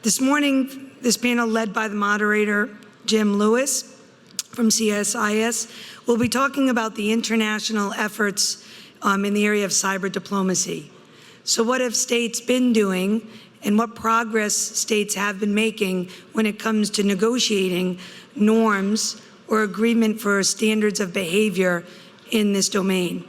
This morning, this panel, led by the moderator, Jim Lewis from CSIS, will be talking about the international efforts in the area of cyber diplomacy. So what have states been doing, and what progress states have been making when it comes to negotiating norms or agreement for standards of behavior in this domain?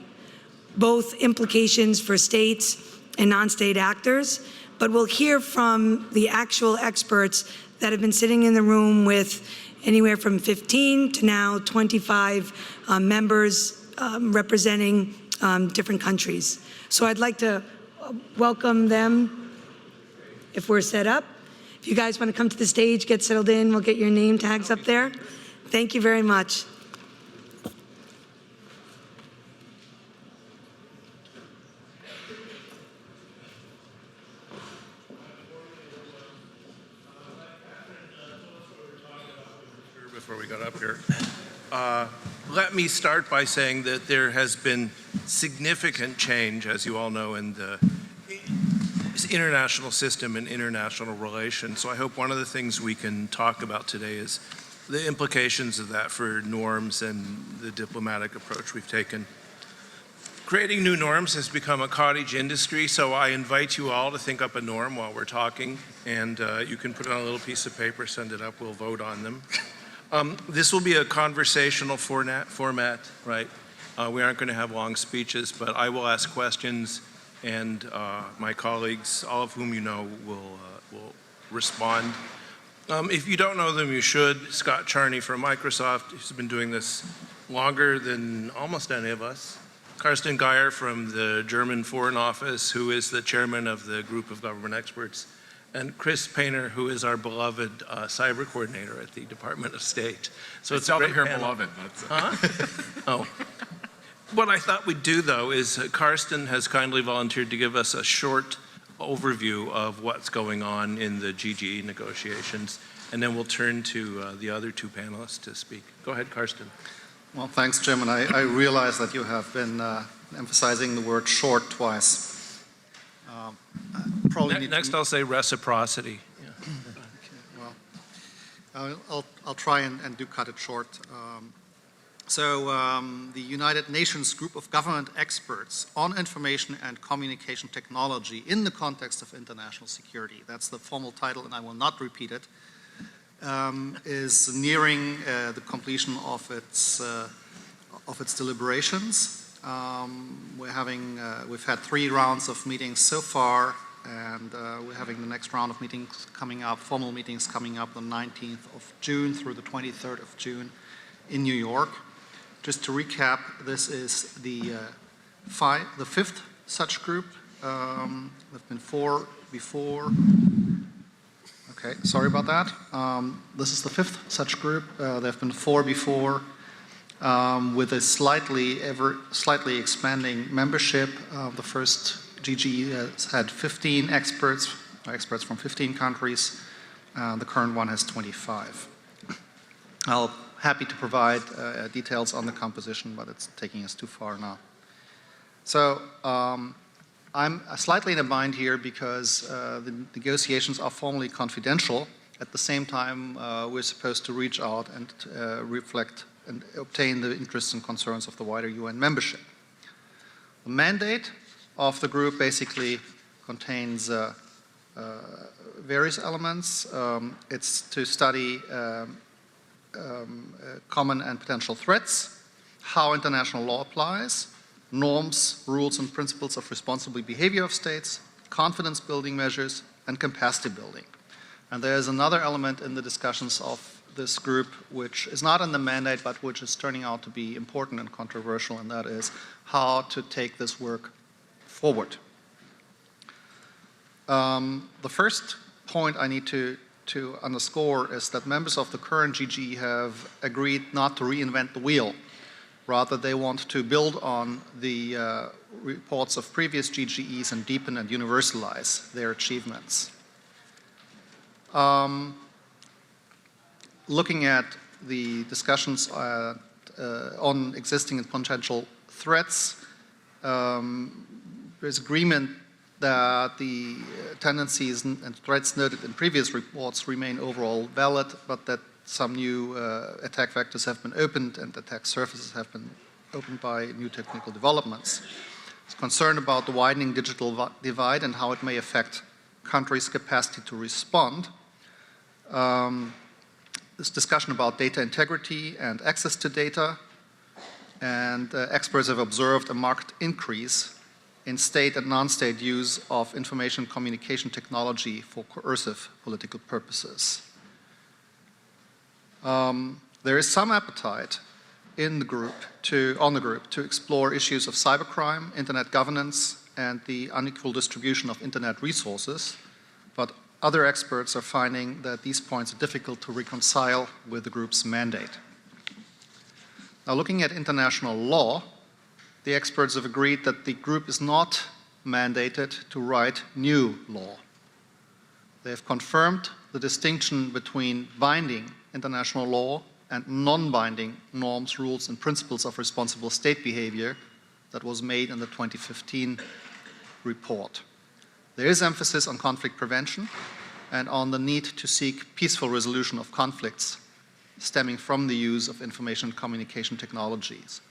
Both implications for states and non-state actors, but we'll hear from the actual experts that have been sitting in the room with anywhere from 15 to now 25 members representing different countries. So I'd like to welcome them if we're set up. If you guys want to come to the stage, get settled in, we'll get your name tags up there. Thank you very much. Before we got up here, let me start by saying that there has been significant change, as you all know, in the international system and international relations. So I hope one of the things we can talk about today is the implications of that for norms and the diplomatic approach we've taken. Creating new norms has become a cottage industry, so I invite you all to think up a norm while we're talking, and you can put it on a little piece of paper, send it up, we'll vote on them. This will be a conversational format, right? We aren't going to have long speeches, but I will ask questions, and my colleagues, all of whom you know, will respond. If you don't know them, you should. Scott Charney from Microsoft, who's been doing this longer than almost any of us. Karsten Geier from the German Foreign Office, who is the chairman of the group of government experts. And Chris Painter, who is our beloved cyber coordinator at the Department of State. So it's a great panel. Beloved. Oh. What I thought we'd do, though, is Karsten has kindly volunteered to give us a short overview of what's going on in the GGE negotiations, and then we'll turn to the other two panelists to speak. Go ahead, Karsten. Well, thanks, Jim, and I realize that you have been emphasizing the word short twice. Next I'll say reciprocity. Yeah. Okay, well, I'll try and do cut it short. The United Nations Group of Government Experts on Information and Communication Technology in the Context of International Security, that's the formal title and I will not repeat it, is nearing the completion of its deliberations. We've had 3 rounds of meetings so far, and we're having the next round of meetings coming up, formal meetings coming up the 19th of June through the 23rd of June in New York. Just to recap, this is the 5th such group. There've been 4 before. Okay, sorry about that. This is the 5th such group. There have been 4 before. With a slightly expanding membership. The first GGE has had 15 experts from 15 countries. The current one has 25. I'll happy to provide details on the composition, but it's taking us too far now. So I'm slightly in a bind here because the negotiations are formally confidential. At the same time, we're supposed to reach out and reflect and obtain the interests and concerns of the wider UN membership. The mandate of the group basically contains various elements. It's to study common and potential threats, how international law applies, norms, rules, and principles of responsible behavior of states, confidence building measures, and capacity building. And there's another element in the discussions of this group which is not in the mandate but which is turning out to be important and controversial, and that is how to take this work forward. The first point I need to underscore is that members of the current GGE have agreed not to reinvent the wheel. Rather, they want to build on the reports of previous GGEs and deepen and universalize their achievements. Looking at the discussions on existing and potential threats, there's agreement that the tendencies and threats noted in previous reports remain overall valid, but that some new attack vectors have been opened and attack surfaces have been opened by new technical developments. It's concerned about the widening digital divide and how it may affect countries' capacity to respond. This discussion about data integrity and access to data, and experts have observed a marked increase in state and non-state use of information communication technology for coercive political purposes. There is some appetite on the group to explore issues of cybercrime, internet governance, and the unequal distribution of internet resources, but other experts are finding that these points are difficult to reconcile with the group's mandate. Now, looking at international law, the experts have agreed that the group is not mandated to write new law. They have confirmed the distinction between binding international law and non-binding norms, rules, and principles of responsible state behavior that was made in the 2015 report. There is emphasis on conflict prevention and on the need to seek peaceful resolution of conflicts stemming from the use of information communication technologies.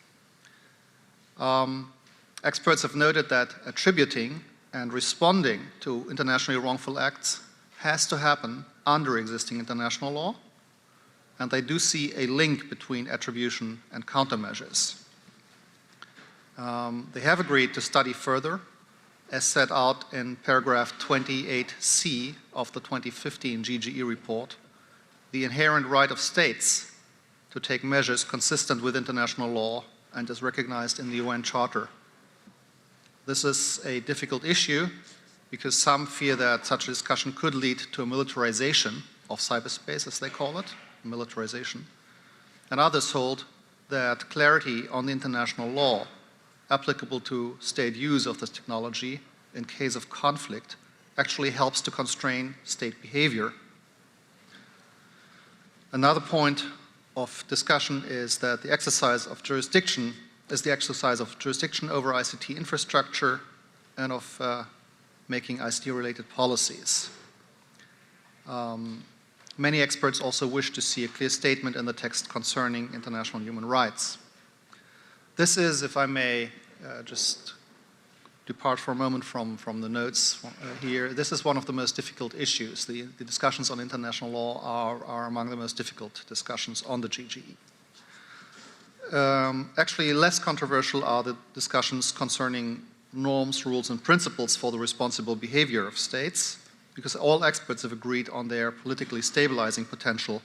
Experts have noted that attributing and responding to internationally wrongful acts has to happen under existing international law, and they do see a link between attribution and countermeasures. They have agreed to study further, as set out in paragraph 28C of the 2015 GGE report, the inherent right of states to take measures consistent with international law and is recognized in the UN Charter. This is a difficult issue because some fear that such a discussion could lead to a militarization of cyberspace, as they call it, militarization. And others hold that clarity on the international law applicable to state use of this technology in case of conflict actually helps to constrain state behavior. Another point of discussion is that the exercise of jurisdiction over ICT infrastructure and of making ICT-related policies. Many experts also wish to see a clear statement in the text concerning international human rights. This is, if I may just depart for a moment from the notes here, this is one of the most difficult issues. The discussions on international law are among the most difficult discussions on the GGE. Actually, less controversial are the discussions concerning norms, rules, and principles for the responsible behavior of states, because all experts have agreed on their politically stabilizing potential.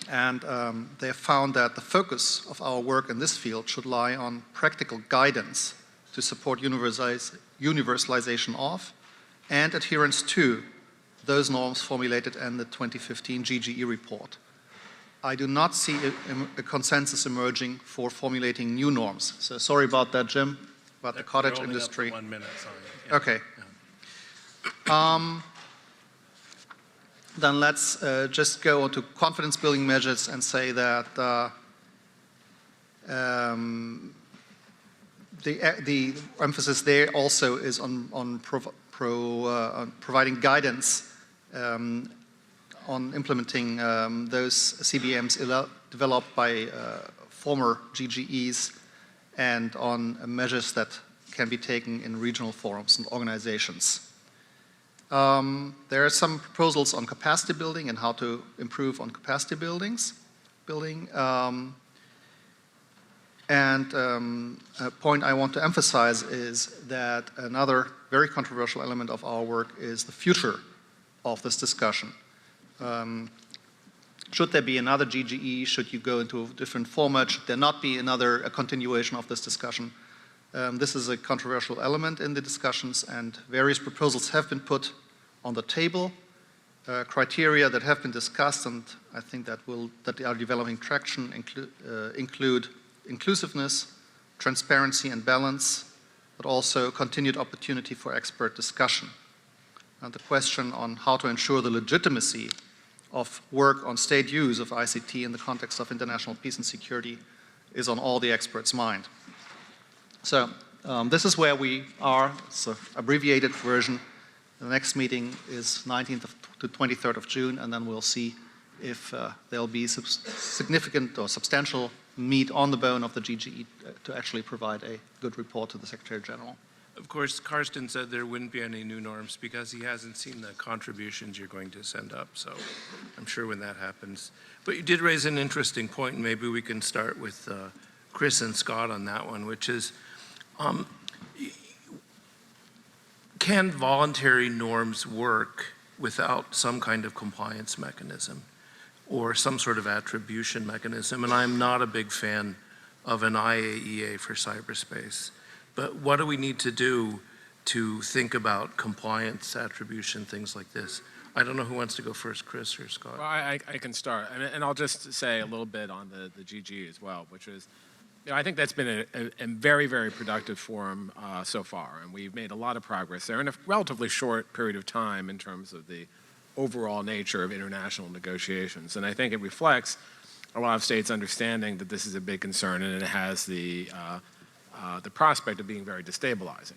And they have found that the focus of our work in this field should lie on practical guidance to support universalization of and adherence to those norms formulated in the 2015 GGE report. I do not see a consensus emerging for formulating new norms. So sorry about that, Jim, about the cottage industry. Up to 1 minute, sorry. Yeah. Okay. Yeah. Then let's just go on to confidence-building measures and say that the emphasis there also is on providing guidance on implementing those CBMs developed by former GGEs and on measures that can be taken in regional forums and organizations. There are some proposals on capacity building and how to improve on capacity building. A point I want to emphasize is that another very controversial element of our work is the future of this discussion. Should there be another GGE? Should you go into a different format? Should there not be a continuation of this discussion? This is a controversial element in the discussions, and various proposals have been put on the table. Criteria that have been discussed, and I think that they are developing traction, include inclusiveness, transparency and balance, but also continued opportunity for expert discussion. And the question on how to ensure the legitimacy of work on state use of ICT in the context of international peace and security is on all the experts' mind. So This is where we are. It's an abbreviated version. The next meeting is 19th to 23rd of June, and then we'll see if there'll be significant or substantial meat on the bone of the GGE to actually provide a good report to the Secretary General. Of course, Karsten said there wouldn't be any new norms because he hasn't seen the contributions you're going to send up, so I'm sure when that happens. But you did raise an interesting point, and maybe we can start with Chris and Scott on that one, which is, can voluntary norms work without some kind of compliance mechanism or some sort of attribution mechanism? And I'm not a big fan of an IAEA for cyberspace. But what do we need to do to think about compliance, attribution, things like this? I don't know who wants to go first, Chris or Scott. Well, I can start, and I'll just say a little bit on the GG as well, which is, I think that's been a very, very productive forum so far, and we've made a lot of progress there in a relatively short period of time in terms of the overall nature of international negotiations. And I think it reflects a lot of states' understanding that this is a big concern, and it has the prospect of being very destabilizing.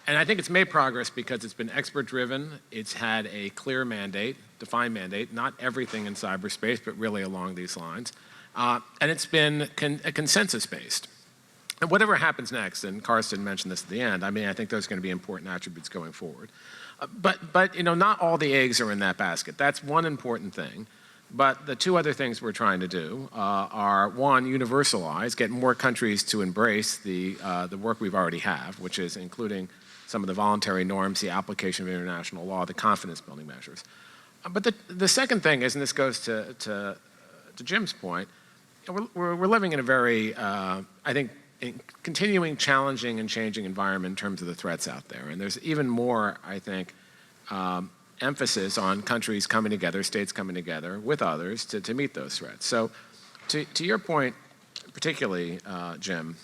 And I think it's made progress because it's been expert-driven, it's had a clear mandate, defined mandate, not everything in cyberspace, but really along these lines. And it's been consensus-based. And whatever happens next, and Karsten mentioned this at the end, I think those are going to be important attributes going forward. But not all the eggs are in that basket. That's one important thing. But the two other things we're trying to do are, one, universalize, get more countries to embrace the work we've already have, which is including some of the voluntary norms, the application of international law, the confidence-building measures. But the second thing is, and this goes to Jim's point, we're living in a very, I think, continuing challenging and changing environment in terms of the threats out there. And there's even more, I think, emphasis on countries coming together, states coming together with others to meet those threats. So to your point, particularly, Jim,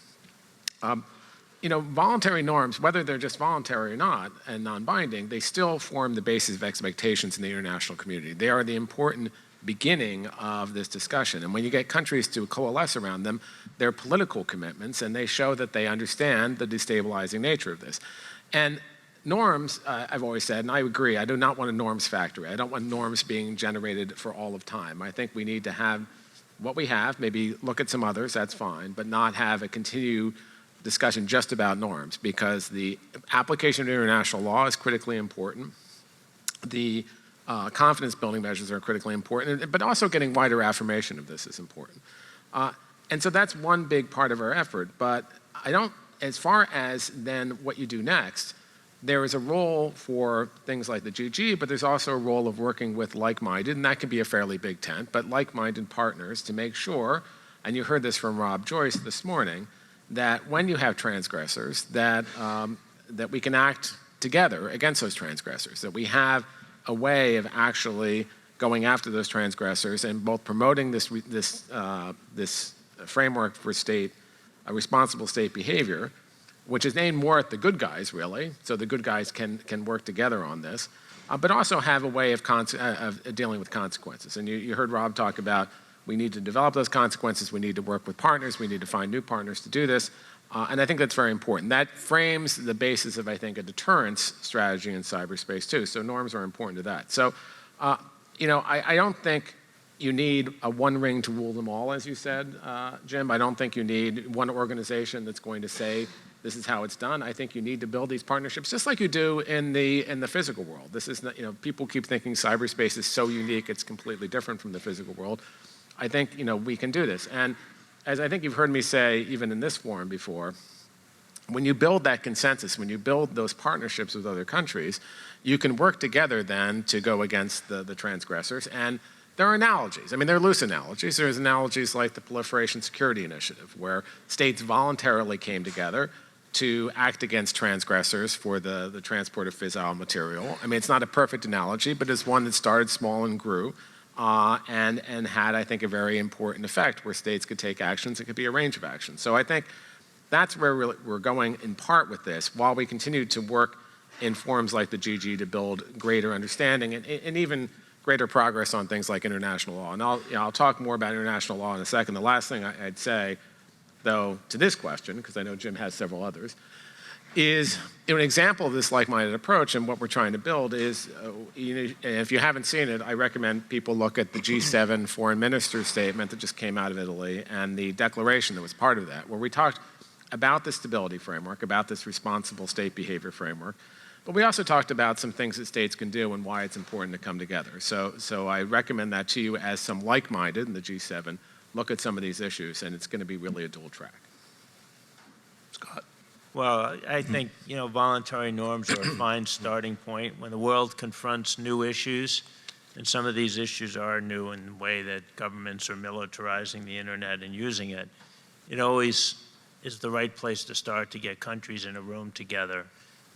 voluntary norms, whether they're just voluntary or not and non-binding, they still form the basis of expectations in the international community. They are the important beginning of this discussion. And when you get countries to coalesce around them, they're political commitments, and they show that they understand the destabilizing nature of this. And norms, I've always said, and I agree, I do not want a norms factory. I don't want norms being generated for all of time. I think we need to have what we have, maybe look at some others, that's fine, but not have a continued discussion just about norms, because the application of international law is critically important. The confidence-building measures are critically important, but also getting wider affirmation of this is important. And so that's one big part of our effort, but as far as then what you do next, there is a role for things like the GG, but there's also a role of working with like-minded, and that can be a fairly big tent, but like-minded partners to make sure, and you heard this from Rob Joyce this morning, that when you have transgressors, that we can act together against those transgressors, that we have a way of actually going after those transgressors and both promoting this framework for responsible state behavior, which is aimed more at the good guys, really, so the good guys can work together on this, but also have a way of dealing with consequences. And you heard Rob talk about we need to develop those consequences, we need to work with partners, we need to find new partners to do this, and I think that's very important. That frames the basis of, I think, a deterrence strategy in cyberspace, too, so norms are important to that. So, I don't think you need a one ring to rule them all, as you said, Jim. I don't think you need one organization that's going to say this is how it's done. I think you need to build these partnerships just like you do in the physical world. This is not, people keep thinking cyberspace is so unique, it's completely different from the physical world. I think, we can do this. And as I think you've heard me say, even in this forum before, when you build that consensus, when you build those partnerships with other countries, you can work together then to go against the transgressors. And there are analogies. There are loose analogies. There's analogies like the Proliferation Security Initiative, where states voluntarily came together to act against transgressors for the transport of fissile material. It's not a perfect analogy, but it's one that started small and grew. And had, I think, a very important effect where states could take actions. It could be a range of actions. So I think that's where we're going in part with this, while we continue to work in forums like the GG to build greater understanding and even greater progress on things like international law. And I'll talk more about international law in a second. The last thing I'd say, though, to this question, because I know Jim has several others, is an example of this like-minded approach, and what we're trying to build is, if you haven't seen it, I recommend people look at the G7 foreign ministers statement that just came out of Italy and the declaration that was part of that, where we talked about the stability framework, about this responsible state behavior framework, but we also talked about some things that states can do and why it's important to come together. So I recommend that to you as some like-minded in the G7, look at some of these issues, and it's going to be really a dual track. Scott? Well, I think, voluntary norms are a fine starting point. When the world confronts new issues, and some of these issues are new in the way that governments are militarizing the internet and using it, it always is the right place to start to get countries in a room together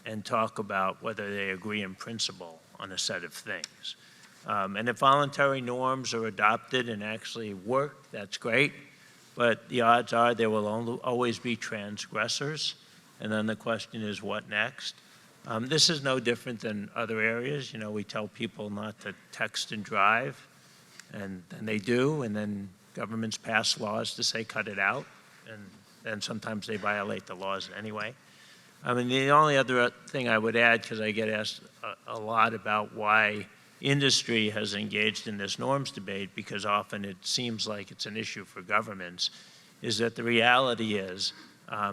and talk about whether they agree in principle on a set of things. And if voluntary norms are adopted and actually work, that's great, but the odds are there will always be transgressors. And then the question is, what next? This is no different than other areas. We tell people not to text and drive, and they do, and then governments pass laws to say cut it out, and then sometimes they violate the laws anyway. The only other thing I would add, because I get asked a lot about why industry has engaged in this norms debate, because often it seems like it's an issue for governments, is that the reality is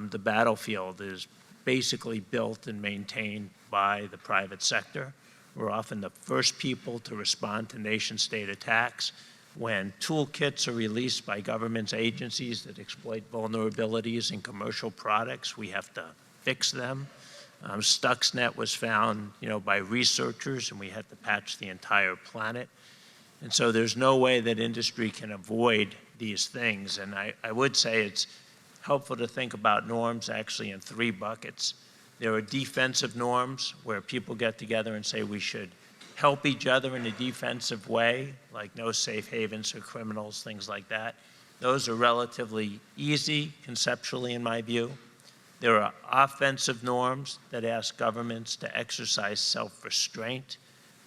the battlefield is basically built and maintained by the private sector. We're often the first people to respond to nation-state attacks. When toolkits are released by governments agencies that exploit vulnerabilities in commercial products, we have to fix them. Stuxnet was found, by researchers, and we had to patch the entire planet. And so there's no way that industry can avoid these things. And I would say it's helpful to think about norms actually in three buckets. There are defensive norms where people get together and say we should help each other in a defensive way, like no safe havens for criminals, things like that. Those are relatively easy conceptually in my view. There are offensive norms that ask governments to exercise self-restraint.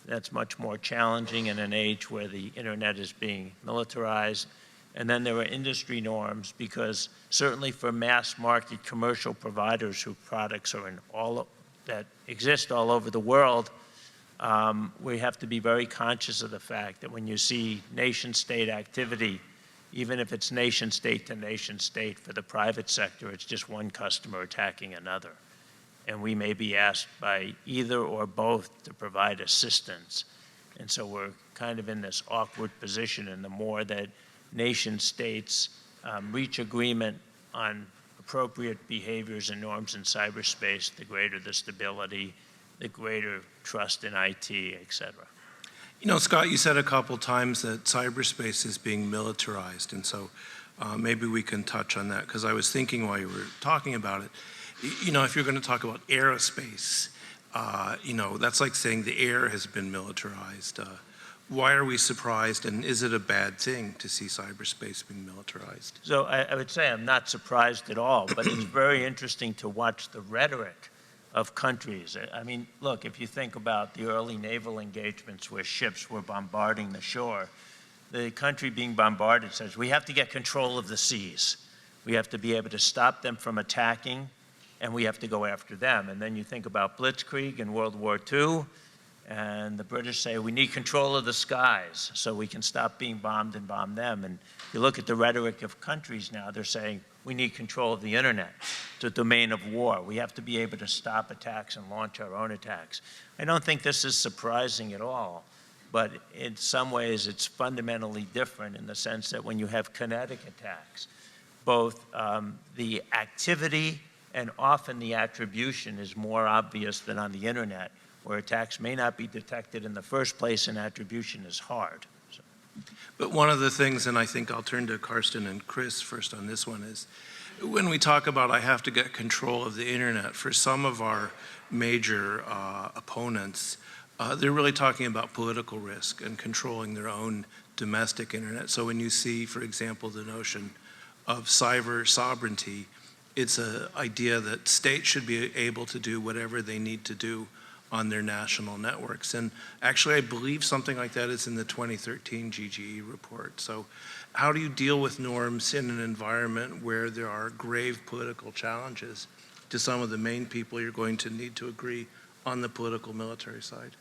That's much more challenging in an age where the internet is being militarized. And then there are industry norms, because certainly for mass market commercial providers whose products are that exist all over the world, we have to be very conscious of the fact that when you see nation-state activity, even if it's nation-state to nation-state, for the private sector, it's just one customer attacking another. And we may be asked by either or both to provide assistance. And so we're kind of in this awkward position, and the more that nation-states reach agreement on appropriate behaviors and norms in cyberspace, the greater the stability, the greater trust in IT, et cetera. Scott, you said a couple times that cyberspace is being militarized, and so maybe we can touch on that, because I was thinking while you were talking about it, if you're going to talk about aerospace, that's like saying the air has been militarized. Why are we surprised, and is it a bad thing to see cyberspace being militarized? So I would say I'm not surprised at all, but it's very interesting to watch the rhetoric of countries. I mean, look, if you think about the early naval engagements where ships were bombarding the shore, the country being bombarded says, we have to get control of the seas. We have to be able to stop them from attacking, and we have to go after them. And then you think about Blitzkrieg in World War II, and the British say, we need control of the skies so we can stop being bombed and bomb them. And you look at the rhetoric of countries now, they're saying, we need control of the internet. It's a domain of war. We have to be able to stop attacks and launch our own attacks. I don't think this is surprising at all, but in some ways it's fundamentally different in the sense that when you have kinetic attacks, both the activity and often the attribution is more obvious than on the internet, where attacks may not be detected in the first place and attribution is hard. So. But one of the things, and I think I'll turn to Karsten and Chris first on this one, is when we talk about I have to get control of the internet, for some of our major opponents, they're really talking about political risk and controlling their own domestic internet. So when you see, for example, the notion of cyber sovereignty, it's an idea that states should be able to do whatever they need to do on their national networks. And actually, I believe something like that is in the 2013 GGE report. So how do you deal with norms in an environment where there are grave political challenges to some of the main people you're going to need to agree on the political military side?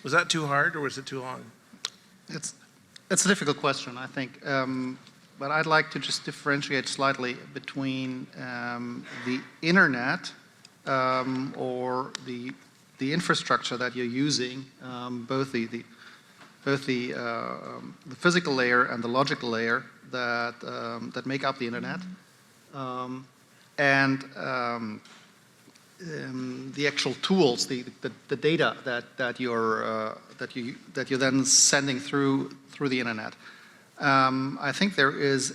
Was that too hard or was it too long? It's a difficult question, I think. But I'd like to just differentiate slightly between the internet or the infrastructure that you're using, both the physical layer and the logical layer that make up the internet, and the actual tools, the data that you're then sending through the internet. I think there is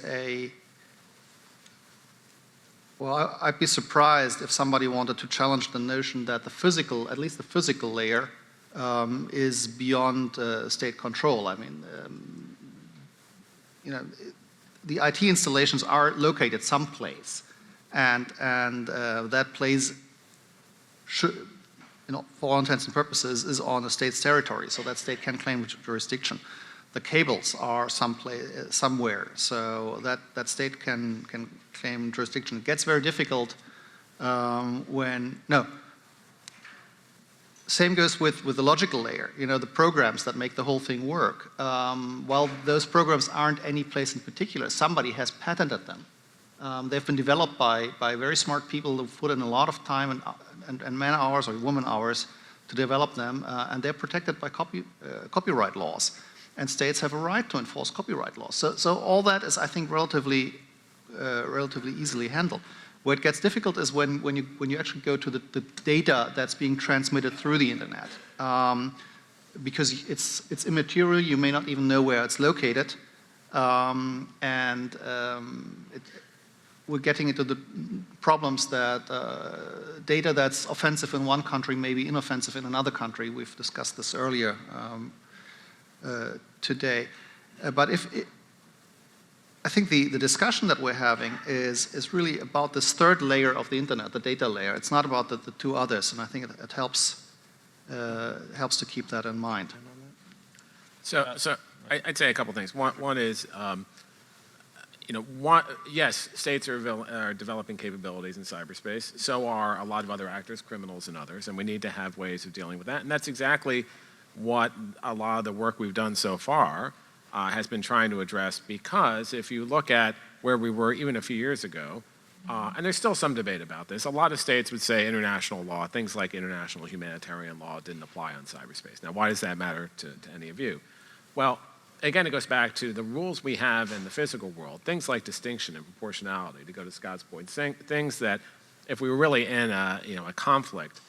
well, I'd be surprised if somebody wanted to challenge the notion that at least the physical layer, is beyond state control. I mean, the IT installations are located someplace, and that place should, for all intents and purposes, is on a state's territory, so that state can claim jurisdiction. The cables are somewhere, so that state can claim jurisdiction. It gets very difficult Same goes with the logical layer, the programs that make the whole thing work. While those programs aren't any place in particular, somebody has patented them. They've been developed by very smart people who put in a lot of time and man hours or woman hours to develop them, and they're protected by copyright laws. And states have a right to enforce copyright laws. So all that is, I think, relatively easily handled. Where it gets difficult is when you actually go to the data that's being transmitted through the internet, because it's immaterial. You may not even know where it's located, we're getting into the problems that data that's offensive in one country may be inoffensive in another country. We've discussed this earlier today. I think the discussion that we're having is really about this third layer of the internet, the data layer. It's not about the two others, and I think it helps to keep that in mind. So I'd say a couple things. One is, yes, states are developing capabilities in cyberspace. So are a lot of other actors, criminals and others, and we need to have ways of dealing with that. And that's exactly what a lot of the work we've done so far has been trying to address, because if you look at where we were even a few years ago, and there's still some debate about this, a lot of states would say international law, things like international humanitarian law, didn't apply on cyberspace. Now, why does that matter to any of you? Well, again, it goes back to the rules we have in the physical world, things like distinction and proportionality, to go to Scott's point, things that if we were really in a conflict,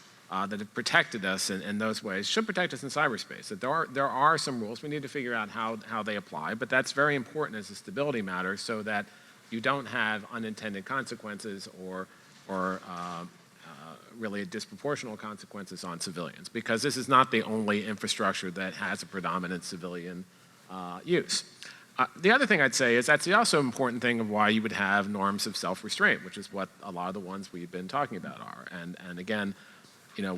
that have protected us in those ways, should protect us in cyberspace. That there are some rules. We need to figure out how they apply, but that's very important as a stability matter, so that you don't have unintended consequences or really disproportional consequences on civilians, because this is not the only infrastructure that has a predominant civilian use. The other thing I'd say is that's the also important thing of why you would have norms of self-restraint, which is what a lot of the ones we've been talking about are. And again,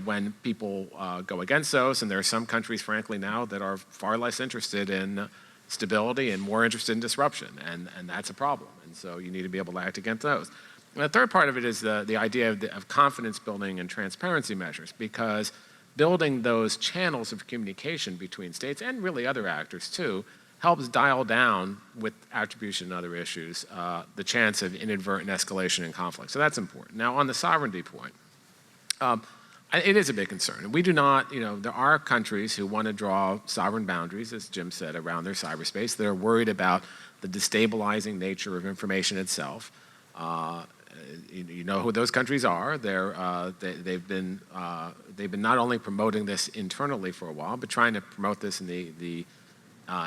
when people go against those, and there are some countries, frankly, now that are far less interested in stability and more interested in disruption, and that's a problem. And so you need to be able to act against those. And the third part of it is the idea of confidence building and transparency measures, because building those channels of communication between states and really other actors too helps dial down, with attribution and other issues, the chance of inadvertent escalation and conflict. So that's important. Now, on the sovereignty point, it is a big concern. And we do not, there are countries who want to draw sovereign boundaries, as Jim said, around their cyberspace. They're worried about the destabilizing nature of information itself. You know who those countries are. They've been not only promoting this internally for a while, but trying to promote this in the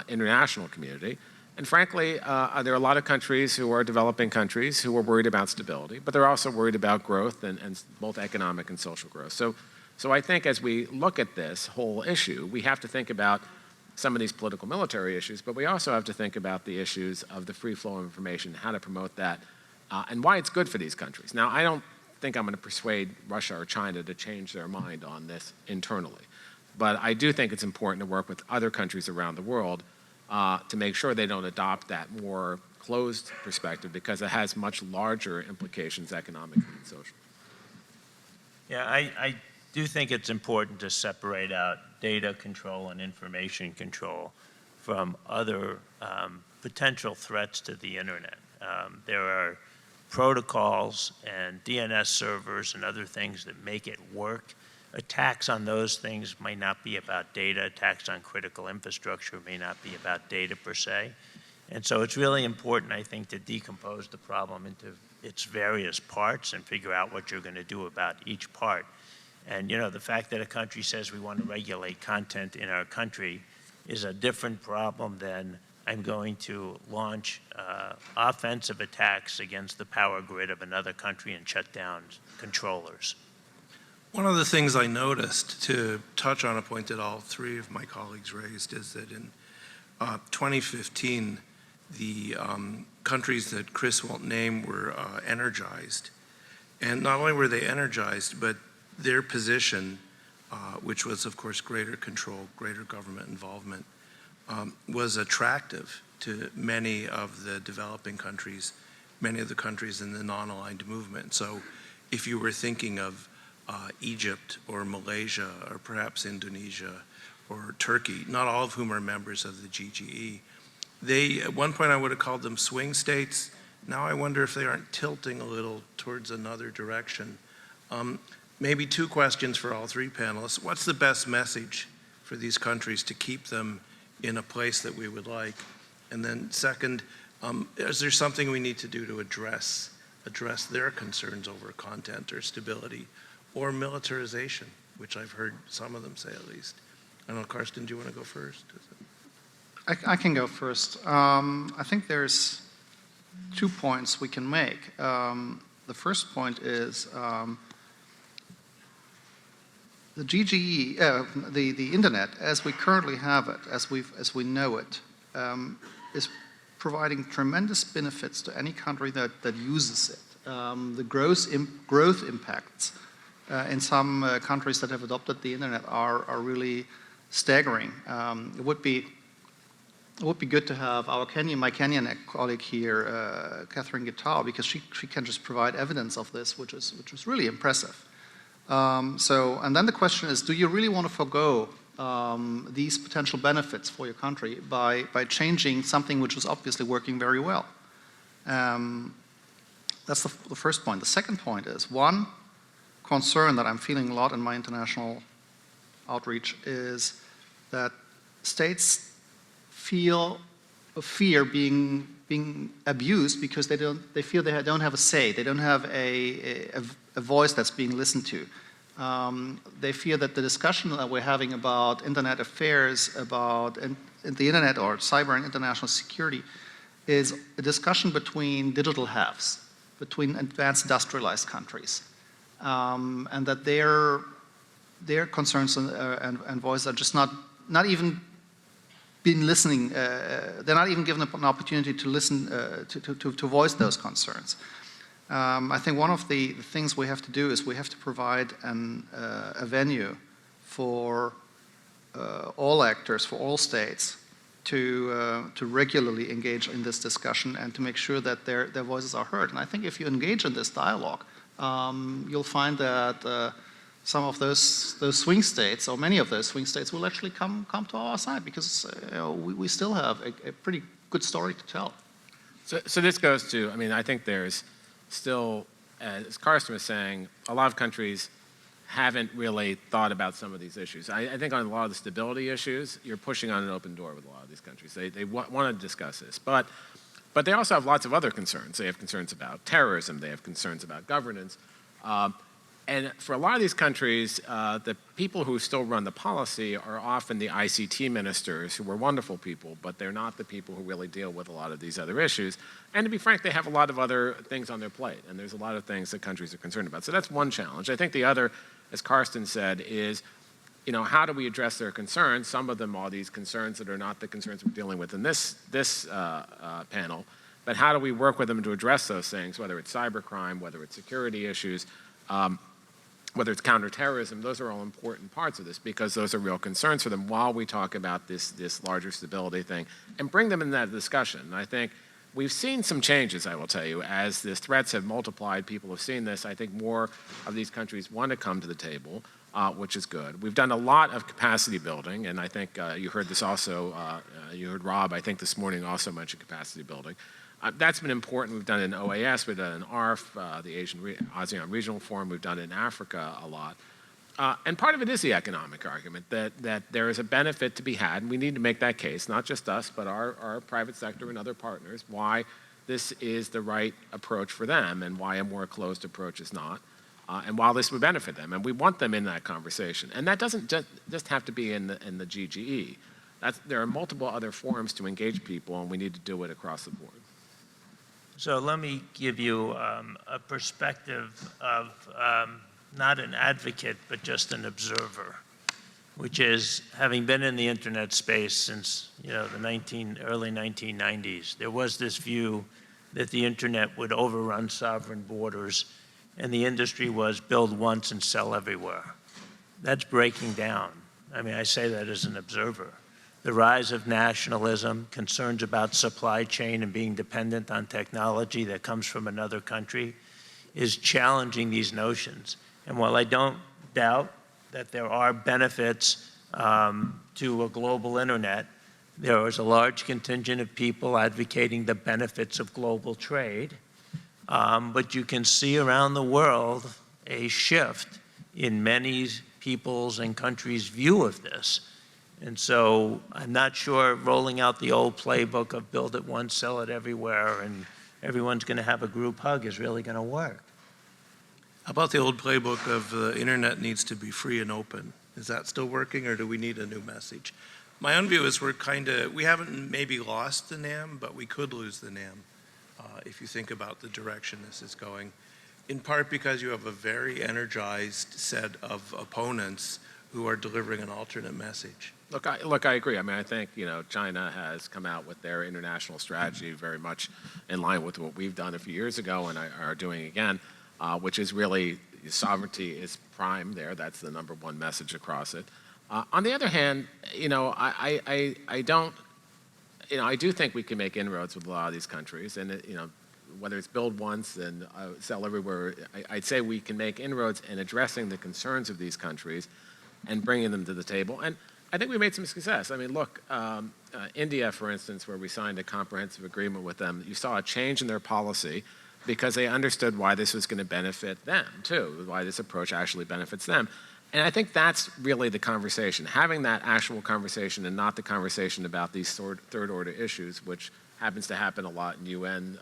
international community. And frankly, there are a lot of countries who are developing countries who are worried about stability, but they're also worried about growth and both economic and social growth. So I think as we look at this whole issue, we have to think about some of these political military issues, but we also have to think about the issues of the free flow of information, how to promote that, and why it's good for these countries. Now, I don't think I'm going to persuade Russia or China to change their mind on this internally, but I do think it's important to work with other countries around the world to make sure they don't adopt that more closed perspective, because it has much larger implications economically and socially. Yeah, I do think it's important to separate out data control and information control from other potential threats to the internet. There are protocols and DNS servers and other things that make it work. Attacks on those things may not be about data. Attacks on critical infrastructure may not be about data per se. And so it's really important, I think, to decompose the problem into its various parts and figure out what you're going to do about each part. And, the fact that a country says we want to regulate content in our country is a different problem than I'm going to launch offensive attacks against the power grid of another country and shut down controllers. One of the things I noticed, to touch on a point that all three of my colleagues raised, is that in 2015, the countries that Chris won't name were energized. And not only were they energized, but their position, which was, of course, greater control, greater government involvement, was attractive to many of the developing countries, many of the countries in the non-aligned movement. So if you were thinking of Egypt or Malaysia or perhaps Indonesia or Turkey, not all of whom are members of the GGE, they, at one point I would have called them swing states. Now I wonder if they aren't tilting a little towards another direction. Maybe two questions for all three panelists. What's the best message for these countries to keep them in a place that we would like? And then second, is there something we need to do to address their concerns over content or stability or militarization, which I've heard some of them say at least? I don't know, Karsten, do you want to go first? I can go first. I think there's 2 points we can make. The first point is the GGE, the internet, as we currently have it, as we know it, is providing tremendous benefits to any country that uses it. The growth impacts in some countries that have adopted the internet are really staggering. It would be good to have my Kenyan colleague here, Catherine Gitau, because she can just provide evidence of this, which is really impressive. And then the question is, do you really want to forego these potential benefits for your country by changing something which is obviously working very well? That's the first point. The second point is, one concern that I'm feeling a lot in my international outreach is that states feel a fear being abused because they feel they don't have a say, they don't have a voice that's being listened to. They fear that the discussion that we're having about internet affairs, about the internet or cyber and international security, is a discussion between digital haves, between advanced industrialized countries, and that their concerns and voices are just not even been listening. They're not even given an opportunity to listen to voice those concerns. I think one of the things we have to do is we have to provide a venue for all actors, for all states, to regularly engage in this discussion and to make sure that their voices are heard. And I think if you engage in this dialogue, you'll find that some of those swing states, or many of those swing states, will actually come to our side, because we still have a pretty good story to tell. So this goes to, I think there's still, as Karsten was saying, a lot of countries haven't really thought about some of these issues. I think on a lot of the stability issues, you're pushing on an open door with a lot of these countries. They want to discuss this. But they also have lots of other concerns. They have concerns about terrorism. They have concerns about governance. And for a lot of these countries, the people who still run the policy are often the ICT ministers, who are wonderful people, but they're not the people who really deal with a lot of these other issues. And to be frank, they have a lot of other things on their plate, and there's a lot of things that countries are concerned about. So that's one challenge. I think the other, as Karsten said, is, how do we address their concerns? Some of them are these concerns that are not the concerns we're dealing with in this panel, but how do we work with them to address those things, whether it's cybercrime, whether it's security issues, whether it's counterterrorism, those are all important parts of this because those are real concerns for them while we talk about this larger stability thing and bring them in that discussion. And I think we've seen some changes, I will tell you, as the threats have multiplied. People have seen this. I think more of these countries want to come to the table, which is good. We've done a lot of capacity building, and I think you heard this also, you heard Rob, I think this morning also mentioned capacity building. That's been important. We've done it in OAS, we've done it in ARF, the ASEAN Regional Forum, we've done it in Africa a lot. And part of it is the economic argument that there is a benefit to be had, and we need to make that case, not just us, but our private sector and other partners, why this is the right approach for them and why a more closed approach is not, and while this would benefit them. And we want them in that conversation. And that doesn't just have to be in the GGE. There are multiple other forums to engage people, and we need to do it across the board. So let me give you a perspective of not an advocate, but just an observer, which is, having been in the internet space since the early 1990s, there was this view that the internet would overrun sovereign borders, and the industry was build once and sell everywhere. That's breaking down. I mean, I say that as an observer. The rise of nationalism, concerns about supply chain and being dependent on technology that comes from another country is challenging these notions. And while I don't doubt that there are benefits to a global internet, there is a large contingent of people advocating the benefits of global trade. But you can see around the world a shift in many people's and countries' view of this. And so I'm not sure rolling out the old playbook of build it once, sell it everywhere, and everyone's going to have a group hug is really going to work. How about the old playbook of the internet needs to be free and open? Is that still working, or do we need a new message? My own view is we haven't maybe lost the NAM, but we could lose the NAM if you think about the direction this is going, in part because you have a very energized set of opponents who are delivering an alternate message. Look, I agree. I mean, I think, China has come out with their international strategy very much in line with what we've done a few years ago and are doing again, which is really sovereignty is prime there. That's the number one message across it. On the other hand, I do think we can make inroads with a lot of these countries, and whether it's build once and sell everywhere, I'd say we can make inroads in addressing the concerns of these countries and bringing them to the table. And I think we made some success. I mean, look, India, for instance, where we signed a comprehensive agreement with them, you saw a change in their policy because they understood why this was going to benefit them, too, why this approach actually benefits them. And I think that's really the conversation, having that actual conversation and not the conversation about these third-order issues, which happens to happen a lot in UN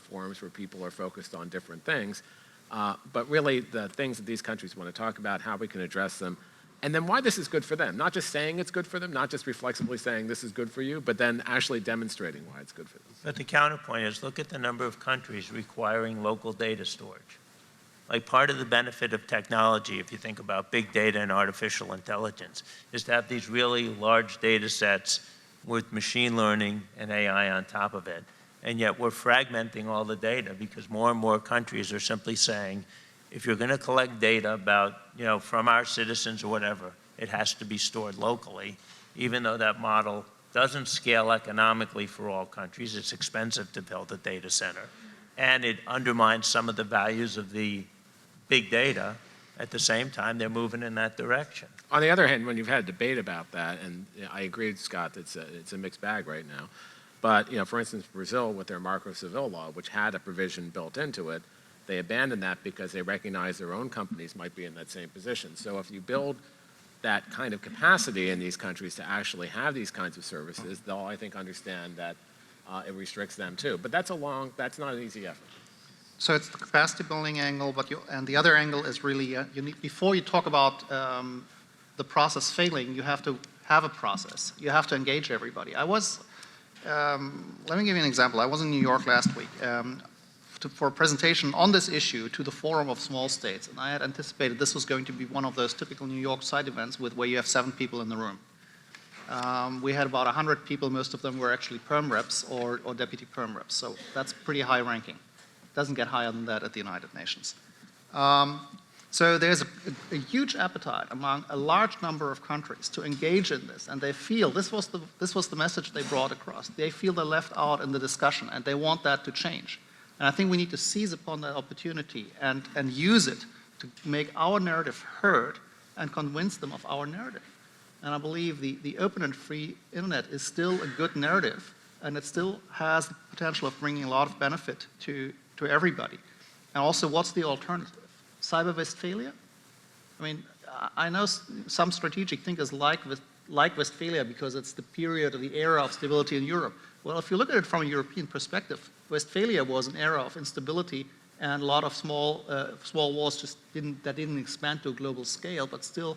forums where people are focused on different things. But really, the things that these countries want to talk about, how we can address them, and then why this is good for them. Not just saying it's good for them, not just reflexively saying this is good for you, but then actually demonstrating why it's good for them. But the counterpoint is, look at the number of countries requiring local data storage. Like, part of the benefit of technology, if you think about big data and artificial intelligence, is to have these really large data sets with machine learning and AI on top of it. And yet we're fragmenting all the data because more and more countries are simply saying, if you're going to collect data about, from our citizens or whatever, it has to be stored locally, even though that model doesn't scale economically for all countries. It's expensive to build a data center, and it undermines some of the values of the big data. At the same time, they're moving in that direction. On the other hand, when you've had a debate about that, and I agree with Scott, it's a mixed bag right now. But, for instance, Brazil with their Marco Civil law, which had a provision built into it, they abandoned that because they recognize their own companies might be in that same position. So if you build that kind of capacity in these countries to actually have these kinds of services, they'll, I think, understand that it restricts them too. But that's not an easy effort. So it's the capacity building angle, and the other angle is really, before you talk about the process failing, you have to have a process. You have to engage everybody. Let me give you an example. I was in New York last week for a presentation on this issue to the Forum of Small States, and I had anticipated this was going to be one of those typical New York side events where you have 7 people in the room. We had about 100 people. Most of them were actually perm reps or deputy perm reps, so that's pretty high ranking. Doesn't get higher than that at the United Nations. So there's a huge appetite among a large number of countries to engage in this, and they feel this was the message they brought across. They feel they're left out in the discussion, and they want that to change. And I think we need to seize upon that opportunity and use it to make our narrative heard and convince them of our narrative. And I believe the open and free internet is still a good narrative, and it still has the potential of bringing a lot of benefit to everybody. And also, what's the alternative? Cyber Westphalia? I mean, I know some strategic thinkers like Westphalia because it's the period or the era of stability in Europe. Well, if you look at it from a European perspective, Westphalia was an era of instability and a lot of small wars just didn't expand to a global scale, but still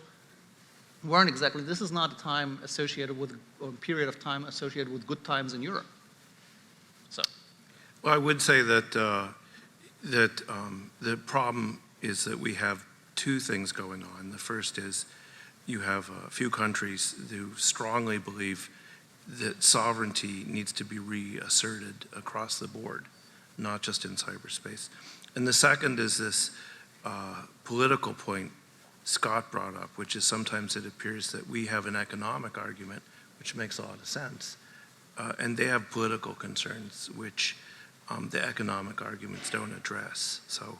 weren't exactly. This is not a time associated with, or a period of time associated with good times in Europe. So, Well, I would say that the problem is that we have two things going on. The first is you have a few countries who strongly believe that sovereignty needs to be reasserted across the board, not just in cyberspace. And the second is this political point Scott brought up, which is sometimes it appears that we have an economic argument, which makes a lot of sense, and they have political concerns, which the economic arguments don't address. So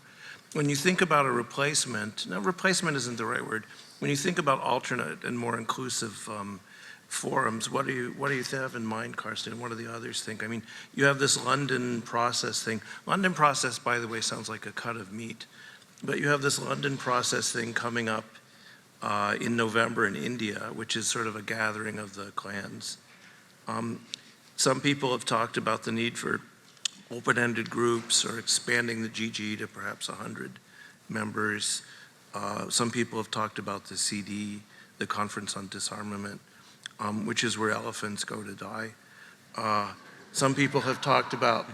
when you think about a replacement, no, replacement isn't the right word. When you think about alternate and more inclusive forums, what do you have in mind, Karsten? What do the others think? I mean, you have this London process thing. London process, by the way, sounds like a cut of meat. But you have this London process thing coming up in November in India, which is sort of a gathering of the clans. Some people have talked about the need for open-ended groups or expanding the GG to perhaps 100 members. Some people have talked about the CD, the Conference on Disarmament, which is where elephants go to die. Some people have talked about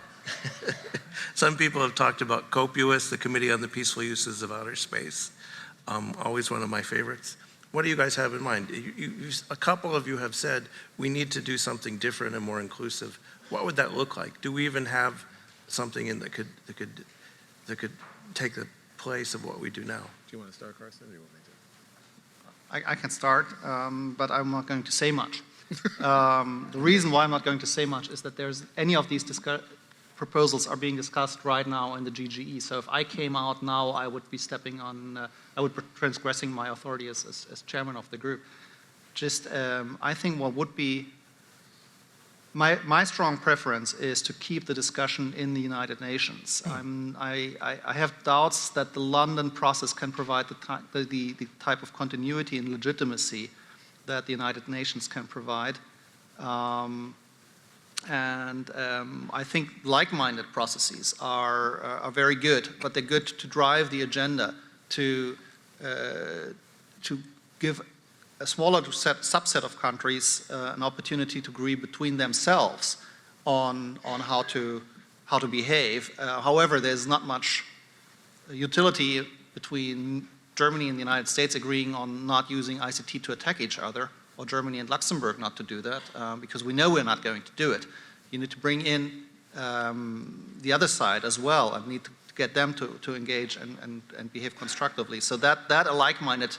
COPUOS, the Committee on the Peaceful Uses of Outer Space. Always one of my favorites. What do you guys have in mind? A couple of you have said we need to do something different and more inclusive. What would that look like? Do we even have something in that could take the place of what we do now? Do you want to start, Karsten, or do you want me to? I can start, but I'm not going to say much. The reason why I'm not going to say much is that any of these proposals are being discussed right now in the GGE. So if I came out now, I would be stepping on, I would be transgressing my authority as chairman of the group. I think what would be, my strong preference is to keep the discussion in the United Nations. I have doubts that the London process can provide the type of continuity and legitimacy that the United Nations can provide. I think like-minded processes are very good, but they're good to drive the agenda, to give a smaller subset of countries an opportunity to agree between themselves on how to behave. However, there's not much utility between Germany and the United States agreeing on not using ICT to attack each other, or Germany and Luxembourg not to do that, because we know we're not going to do it. You need to bring in the other side as well, and need to get them to engage and behave constructively. So that a like-minded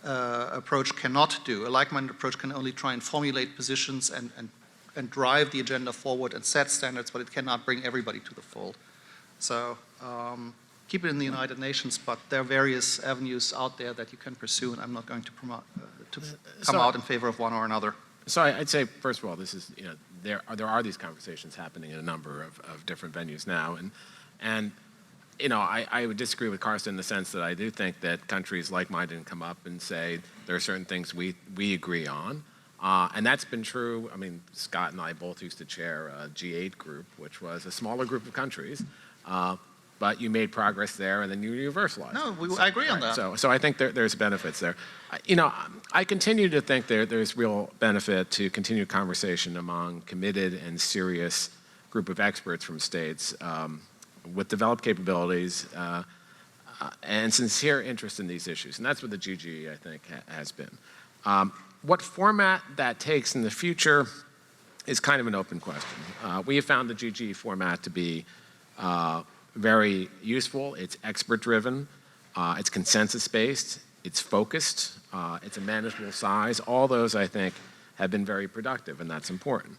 approach cannot do. A like-minded approach can only try and formulate positions and drive the agenda forward and set standards, but it cannot bring everybody to the fold. So keep it in the United Nations, but there are various avenues out there that you can pursue, and I'm not going to promote come out in favor of one or another. So I'd say, first of all, this is, there are these conversations happening in a number of different venues now, and I would disagree with Karsten in the sense that I do think that countries like-minded can come up and say there are certain things we agree on, and that's been true. I mean, Scott and I both used to chair a G8 group, which was a smaller group of countries, but you made progress there, and then you universalized. No, I agree on that. So I think there's benefits there. I continue to think there's real benefit to continued conversation among committed and serious group of experts from states with developed capabilities and sincere interest in these issues. And that's what the GGE, I think, has been. What format that takes in the future is kind of an open question. We have found the GGE format to be very useful. It's expert-driven. It's consensus-based, it's focused, it's a manageable size. All those, I think, have been very productive, and that's important.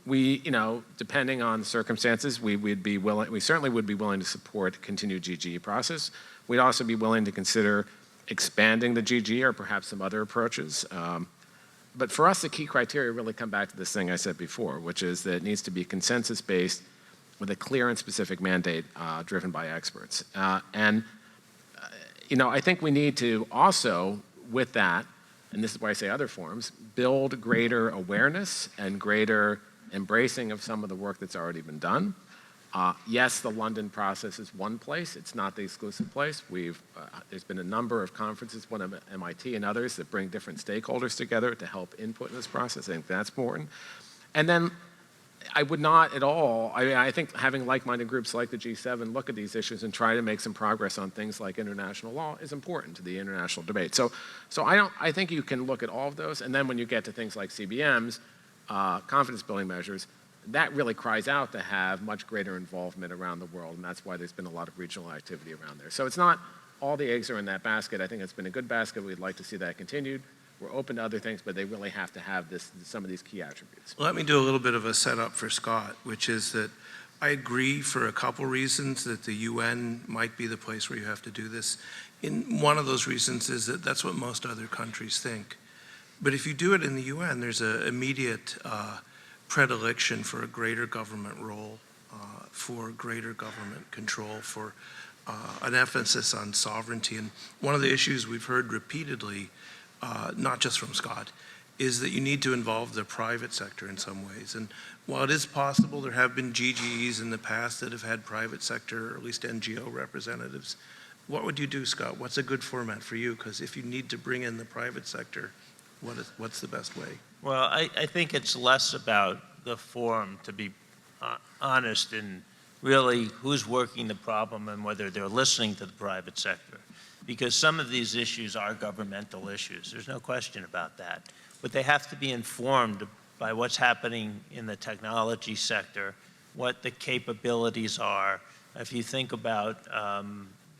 We, depending on the circumstances, we certainly would be willing to support a continued GGE process. We'd also be willing to consider expanding the GGE or perhaps some other approaches. But for us, the key criteria really come back to this thing I said before, which is that it needs to be consensus-based with a clear and specific mandate driven by experts. I think we need to also, with that, and this is why I say other forums, build greater awareness and greater embracing of some of the work that's already been done. Yes, the London process is one place. It's not the exclusive place. There's been a number of conferences, one at MIT and others, that bring different stakeholders together to help input in this process. I think that's important. And then I would not at all, I think having like-minded groups like the G7 look at these issues and try to make some progress on things like international law is important to the international debate. So I think you can look at all of those, and then when you get to things like CBMs, confidence building measures, that really cries out to have much greater involvement around the world, and that's why there's been a lot of regional activity around there. So it's not all the eggs are in that basket. I think it's been a good basket. We'd like to see that continued. We're open to other things, but they really have to have some of these key attributes. Let me do a little bit of a setup for Scott, which is that I agree for a couple reasons that the UN might be the place where you have to do this. One of those reasons is that that's what most other countries think. But if you do it in the UN, there's an immediate predilection for a greater government role, for greater government control, for an emphasis on sovereignty. And one of the issues we've heard repeatedly, not just from Scott, is that you need to involve the private sector in some ways. And while it is possible, there have been GGEs in the past that have had private sector, or at least NGO representatives. What would you do, Scott? What's a good format for you? Because if you need to bring in the private sector, what's the best way? Well, I think it's less about the forum, to be honest, in really who's working the problem and whether they're listening to the private sector. Because some of these issues are governmental issues. There's no question about that. But they have to be informed by what's happening in the technology sector, what the capabilities are. If you think about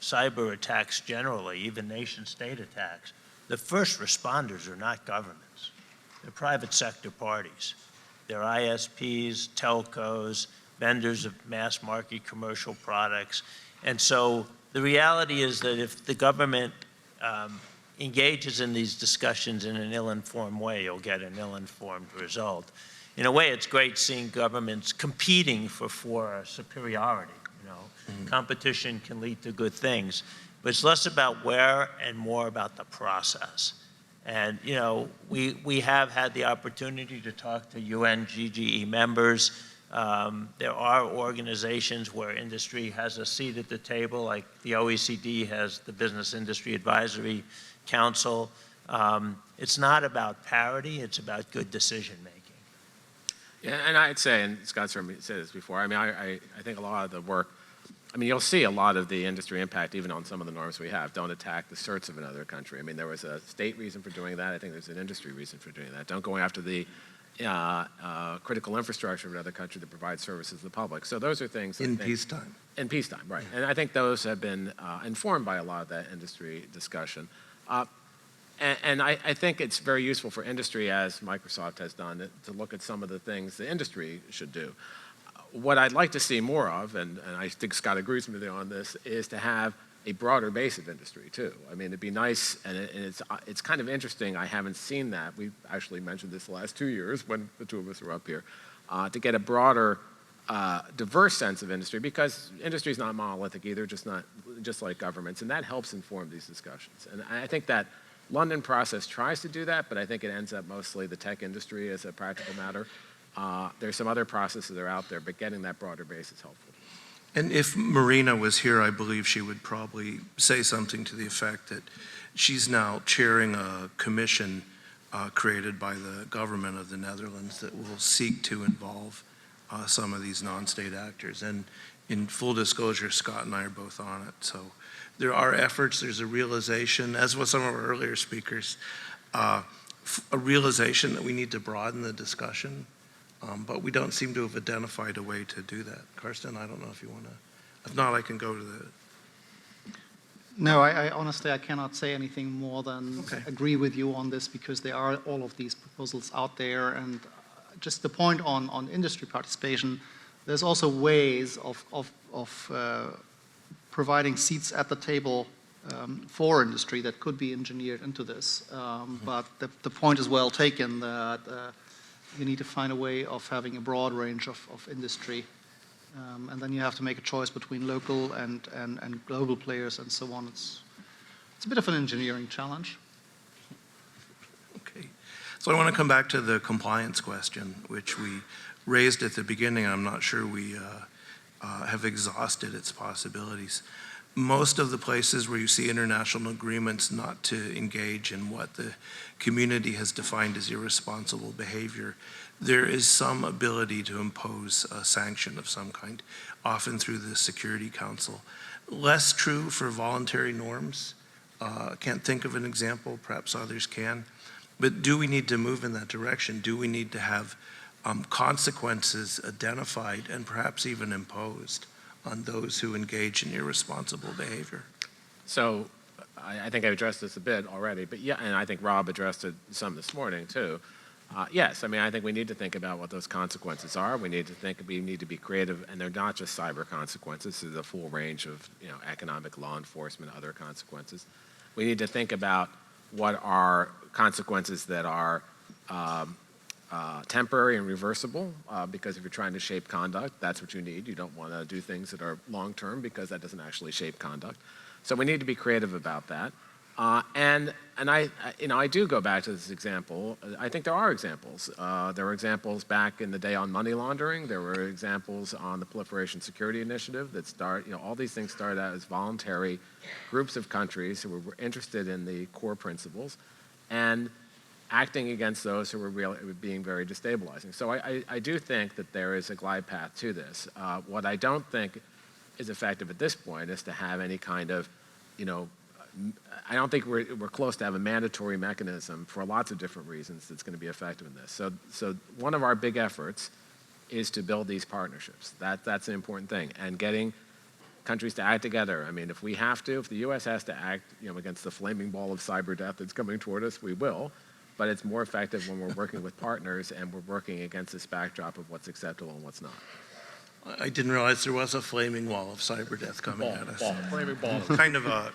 cyber attacks generally, even nation-state attacks, the first responders are not governments. They're private sector parties. They're ISPs, telcos, vendors of mass market commercial products. And so the reality is that if the government engages in these discussions in an ill-informed way, you'll get an ill-informed result. In a way, it's great seeing governments competing for superiority. Competition can lead to good things, but it's less about where and more about the process. And we have had the opportunity to talk to UN GGE members. There are organizations where industry has a seat at the table, like the OECD has the Business Industry Advisory Council. It's not about parity, it's about good decision making. Yeah, and I'd say, and Scott's heard me say this before, I think a lot of the work, you'll see a lot of the industry impact even on some of the norms we have. Don't attack the certs of another country. There was a state reason for doing that. I think there's an industry reason for doing that. Don't go after the critical infrastructure of another country that provides services to the public. So those are things. In peacetime. In peacetime, right. And I think those have been informed by a lot of that industry discussion. And I think it's very useful for industry, as Microsoft has done, to look at some of the things the industry should do. What I'd like to see more of, and I think Scott agrees with me on this, is to have a broader base of industry too. It'd be nice, and it's kind of interesting. I haven't seen that. We've actually mentioned this the last 2 years when the two of us were up here, to get a broader, diverse sense of industry, because industry is not monolithic either, just like governments, and that helps inform these discussions. And I think that London process tries to do that, but I think it ends up mostly the tech industry as a practical matter. There's some other processes that are out there, but getting that broader base is helpful. And if Marina was here, I believe she would probably say something to the effect that she's now chairing a commission created by the government of the Netherlands that will seek to involve some of these non-state actors. And in full disclosure, Scott and I are both on it. So there are efforts, there's a realization, as with some of our earlier speakers, a realization that we need to broaden the discussion. But we don't seem to have identified a way to do that. Karsten, I don't know if you want to. If not, I can go to the. No, I honestly, I cannot say anything more than Okay. agree with you on this, because there are all of these proposals out there. And just the point on industry participation, there's also ways of providing seats at the table for industry that could be engineered into this. But the point is well taken that you need to find a way of having a broad range of industry. And then you have to make a choice between local and global players and so on. It's a bit of an engineering challenge. Okay. So I want to come back to the compliance question, which we raised at the beginning. I'm not sure we have exhausted its possibilities. Most of the places where you see international agreements not to engage in what the community has defined as irresponsible behavior, there is some ability to impose a sanction of some kind, often through the Security Council. Less true for voluntary norms. Can't think of an example, perhaps others can. But do we need to move in that direction? Do we need to have consequences identified and perhaps even imposed on those who engage in irresponsible behavior? So I think I addressed this a bit already, but yeah, and I think Rob addressed it some this morning too. Yes, I mean, I think we need to think about what those consequences are. We need to be creative, and they're not just cyber consequences. There's a full range of, economic, law enforcement, other consequences. We need to think about what are consequences that are temporary and reversible, because if you're trying to shape conduct, that's what you need. You don't want to do things that are long-term, because that doesn't actually shape conduct. So we need to be creative about that. And I do go back to this example. I think there are examples. There were examples back in the day on money laundering. There were examples on the Proliferation Security Initiative that all these things started out as voluntary groups of countries who were interested in the core principles and acting against those who were being very destabilizing. So I do think that there is a glide path to this. What I don't think is effective at this point is to have any kind of, I don't think we're close to have a mandatory mechanism for lots of different reasons that's going to be effective in this. So one of our big efforts is to build these partnerships. That's an important thing. And getting countries to act together. I mean, if the U.S. has to act, against the flaming ball of cyber death that's coming toward us, we will. But it's more effective when we're working with partners and we're working against this backdrop of what's acceptable and what's not. I didn't realize there was a flaming wall of cyber death coming at us. Flaming ball. Kind of a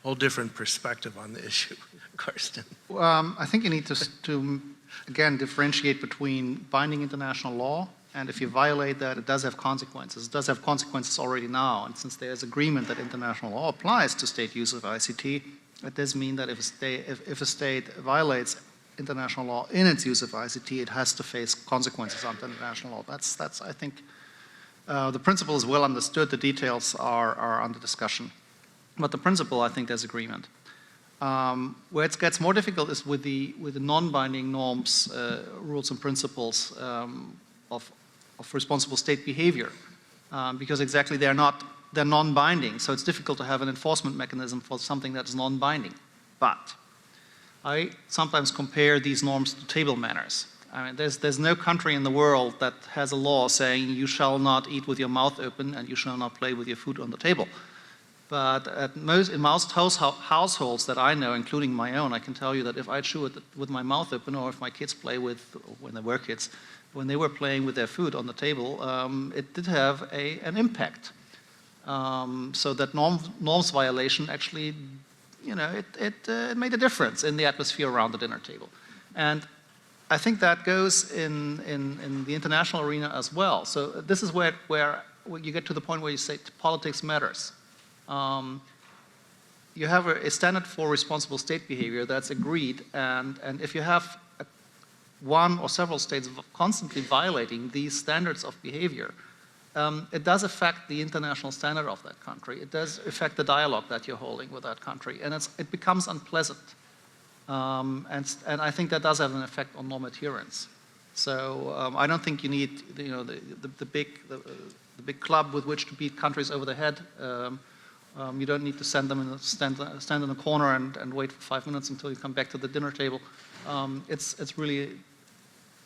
whole different perspective on the issue. Karsten. I think you need to again differentiate between binding international law, and if you violate that, it does have consequences. It does have consequences already now, and since there is agreement that international law applies to state use of ICT, it does mean that if a state violates international law in its use of ICT, it has to face consequences under international law. That's I think, the principle is well understood. The details are under discussion. But the principle, I think there's agreement. Where it gets more difficult is with the non-binding norms, rules and principles of responsible state behavior, because exactly they're non-binding. So it's difficult to have an enforcement mechanism for something that is non-binding. But I sometimes compare these norms to table manners. I mean, there's no country in the world that has a law saying you shall not eat with your mouth open and you shall not play with your food on the table. But in most households that I know, including my own, I can tell you that if I chew it with my mouth open, or if my kids play when they were kids, when they were playing with their food on the table, it did have an impact. So that norms violation actually, it made a difference in the atmosphere around the dinner table. And I think that goes in the international arena as well. So this is where you get to the point where you say politics matters. You have a standard for responsible state behavior that's agreed, and if you have one or several states constantly violating these standards of behavior, it does affect the international standard of that country. It does affect the dialogue that you're holding with that country, and it becomes unpleasant. And I think that does have an effect on norm adherence. So I don't think you need the big club with which to beat countries over the head. You don't need to stand in a corner and wait for 5 minutes until you come back to the dinner table. It's really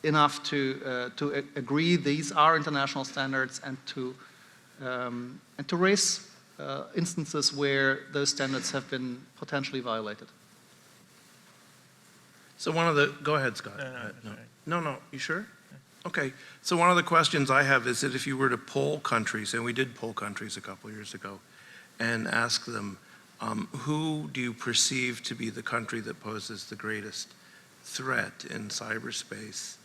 enough to agree these are international standards and to raise instances where those standards have been potentially violated. So go ahead, Scott. No, Go ahead. that's all right. No, you sure? Okay, so one of the questions I have is that if you were to poll countries, and we did poll countries a couple years ago, and ask them, who do you perceive to be the country that poses the greatest threat in cyberspace?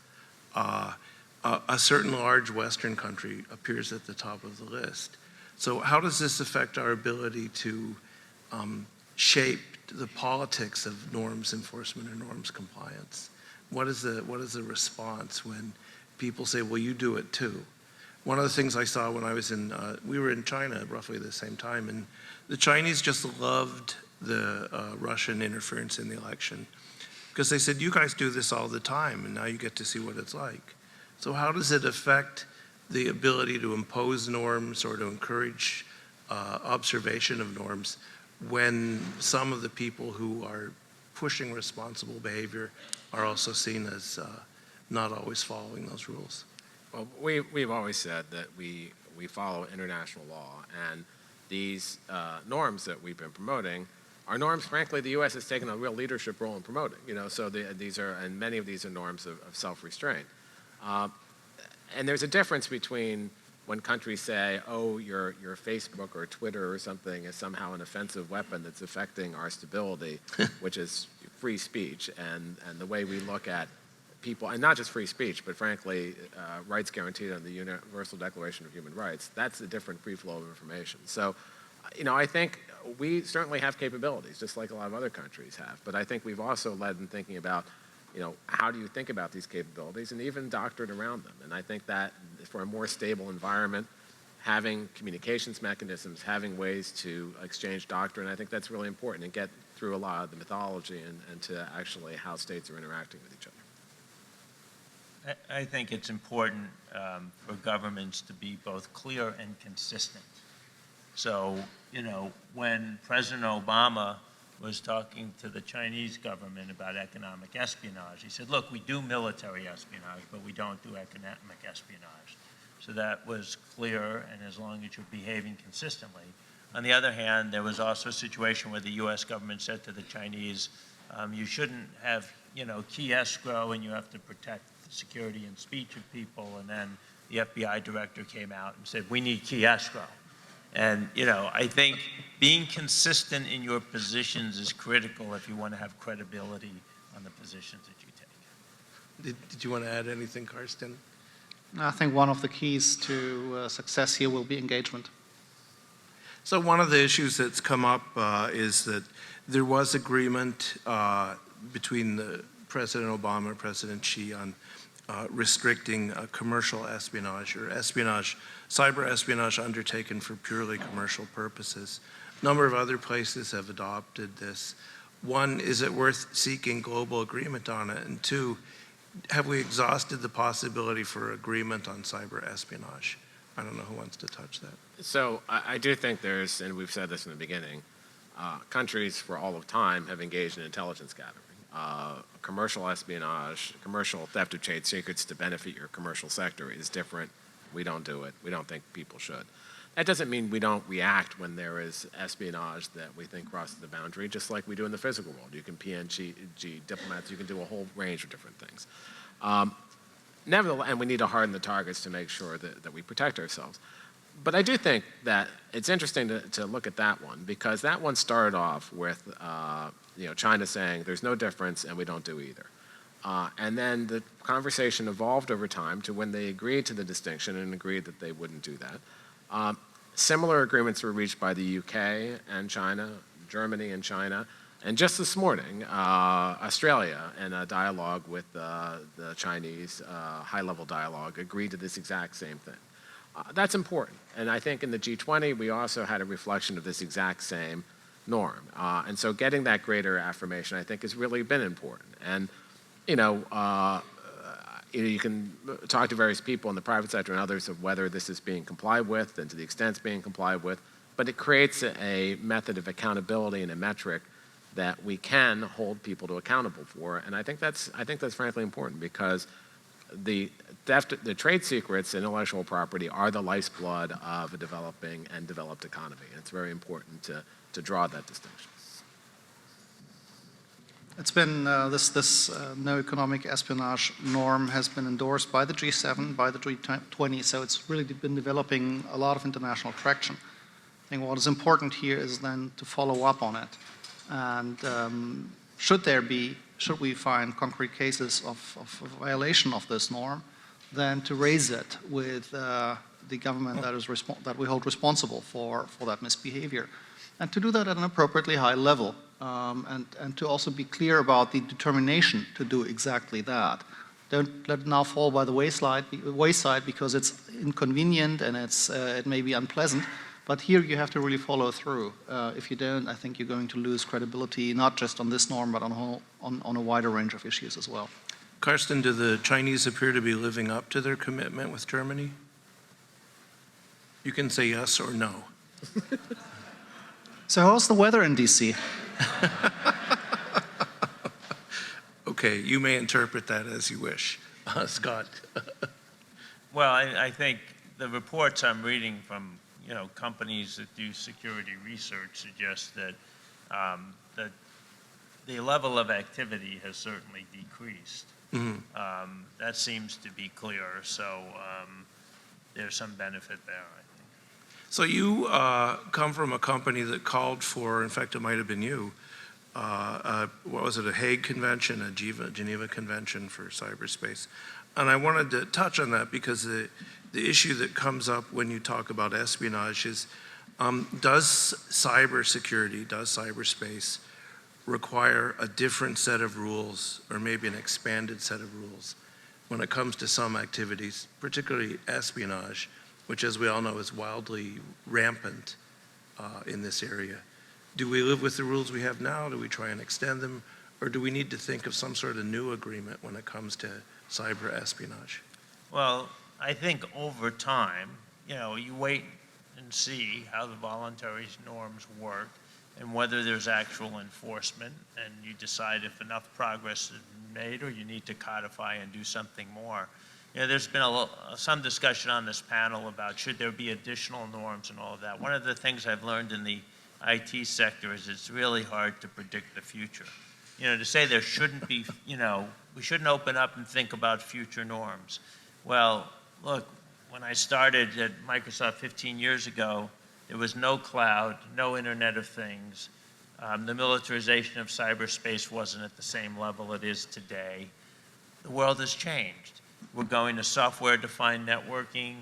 A certain large Western country appears at the top of the list. So how does this affect our ability to shape the politics of norms enforcement and norms compliance? What is the response when people say, well, you do it too? One of the things I saw when I was we were in China roughly the same time, and the Chinese just loved the Russian interference in the election because they said, you guys do this all the time, and now you get to see what it's like. So how does it affect the ability to impose norms or to encourage observation of norms when some of the people who are pushing responsible behavior are also seen as not always following those rules? Well, we've always said that we follow international law, and these norms that we've been promoting are norms, frankly, the U.S. has taken a real leadership role in promoting. So these are, and many of these are norms of self-restraint. And there's a difference between when countries say, oh, your Facebook or Twitter or something is somehow an offensive weapon that's affecting our stability, which is free speech, and the way we look at people, and not just free speech, but frankly, rights guaranteed under the Universal Declaration of Human Rights, that's a different free flow of information. So, I think we certainly have capabilities, just like a lot of other countries have, but I think we've also led in thinking about, how do you think about these capabilities and even doctrine around them? And I think that for a more stable environment, having communications mechanisms, having ways to exchange doctrine, I think that's really important and get through a lot of the mythology and to actually how states are interacting with each other. I think it's important for governments to be both clear and consistent. So, when President Obama was talking to the Chinese government about economic espionage, he said, look, we do military espionage, but we don't do economic espionage. So that was clear, and as long as you're behaving consistently. On the other hand, there was also a situation where the U.S. government said to the Chinese, you shouldn't have, key escrow, and you have to protect the security and speech of people. And then the FBI director came out and said, we need key escrow. And, I think being consistent in your positions is critical if you want to have credibility on the positions that you take. Did you want to add anything, Karsten? I think one of the keys to success here will be engagement. So one of the issues that's come up is that there was agreement between President Obama and President Xi on restricting commercial espionage or cyber espionage undertaken for purely commercial purposes. A number of other places have adopted this. One, is it worth seeking global agreement on it? And two, have we exhausted the possibility for agreement on cyber espionage? I don't know who wants to touch that. So I do think there's, and we've said this in the beginning, countries for all of time have engaged in intelligence gathering. Commercial espionage, commercial theft of trade secrets to benefit your commercial sector is different. We don't do it. We don't think people should. That doesn't mean we don't react when there is espionage that we think crosses the boundary, just like we do in the physical world. You can PNG diplomats, you can do a whole range of different things. Nevertheless, and we need to harden the targets to make sure that we protect ourselves. But I do think that it's interesting to look at that one, because that one started off with China saying there's no difference and we don't do either. And then the conversation evolved over time to when they agreed to the distinction and agreed that they wouldn't do that. Similar agreements were reached by the UK and China, Germany and China, and just this morning, Australia, in a dialogue with the Chinese, high-level dialogue, agreed to this exact same thing. That's important. And I think in the G20, we also had a reflection of this exact same norm. And so getting that greater affirmation, I think, has really been important. And, you can talk to various people in the private sector and others of whether this is being complied with and to the extent it's being complied with, but it creates a method of accountability and a metric that we can hold people to accountable for. And I think that's frankly important, because the trade secrets and intellectual property are the lifeblood of a developing and developed economy. And it's very important to draw that distinction. It's been, this no economic espionage norm has been endorsed by the G7, by the G20, so it's really been developing a lot of international traction. I think what is important here is then to follow up on it. And should we find concrete cases of violation of this norm, then to raise it with the government that we hold responsible for that misbehavior. And to do that at an appropriately high level, and to also be clear about the determination to do exactly that. Don't let it now fall by the wayside because it's inconvenient and it may be unpleasant, but here you have to really follow through. If you don't, I think you're going to lose credibility, not just on this norm, but on a wider range of issues as well. Karsten, do the Chinese appear to be living up to their commitment with Germany? You can say yes or no. So how's the weather in DC? Okay, you may interpret that as you wish. Scott. Well, I think the reports I'm reading from companies that do security research suggest that that the level of activity has certainly decreased. Mm-hmm. That seems to be clear. So there's some benefit there, I think. So you come from a company that called for, in fact, it might have been you, what was it, a Hague Convention, a Geneva Convention for cyberspace. And I wanted to touch on that because the issue that comes up when you talk about espionage is, does cybersecurity, does cyberspace require a different set of rules or maybe an expanded set of rules when it comes to some activities, particularly espionage, which, as we all know, is wildly rampant in this area? Do we live with the rules we have now? Do we try and extend them? Or do we need to think of some sort of new agreement when it comes to cyber espionage? Well, I think over time, you wait and see how the voluntary norms work and whether there's actual enforcement, and you decide if enough progress is made or you need to codify and do something more. There's been some discussion on this panel about should there be additional norms and all of that. One of the things I've learned in the IT sector is it's really hard to predict the future. To say there shouldn't be, we shouldn't open up and think about future norms. Well, look, when I started at Microsoft 15 years ago, there was no cloud, no Internet of Things. The militarization of cyberspace wasn't at the same level it is today. The world has changed. We're going to software-defined networking,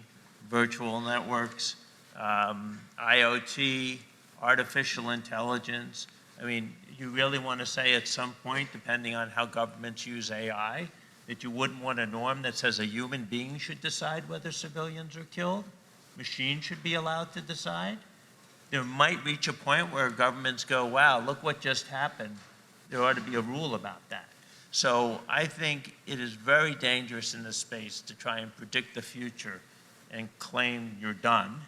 virtual networks, IoT, artificial intelligence. I mean, you really want to say at some point, depending on how governments use AI, that you wouldn't want a norm that says a human being should decide whether civilians are killed? Machines should be allowed to decide? There might reach a point where governments go, wow, look what just happened. There ought to be a rule about that. So I think it is very dangerous in this space to try and predict the future and claim you're done.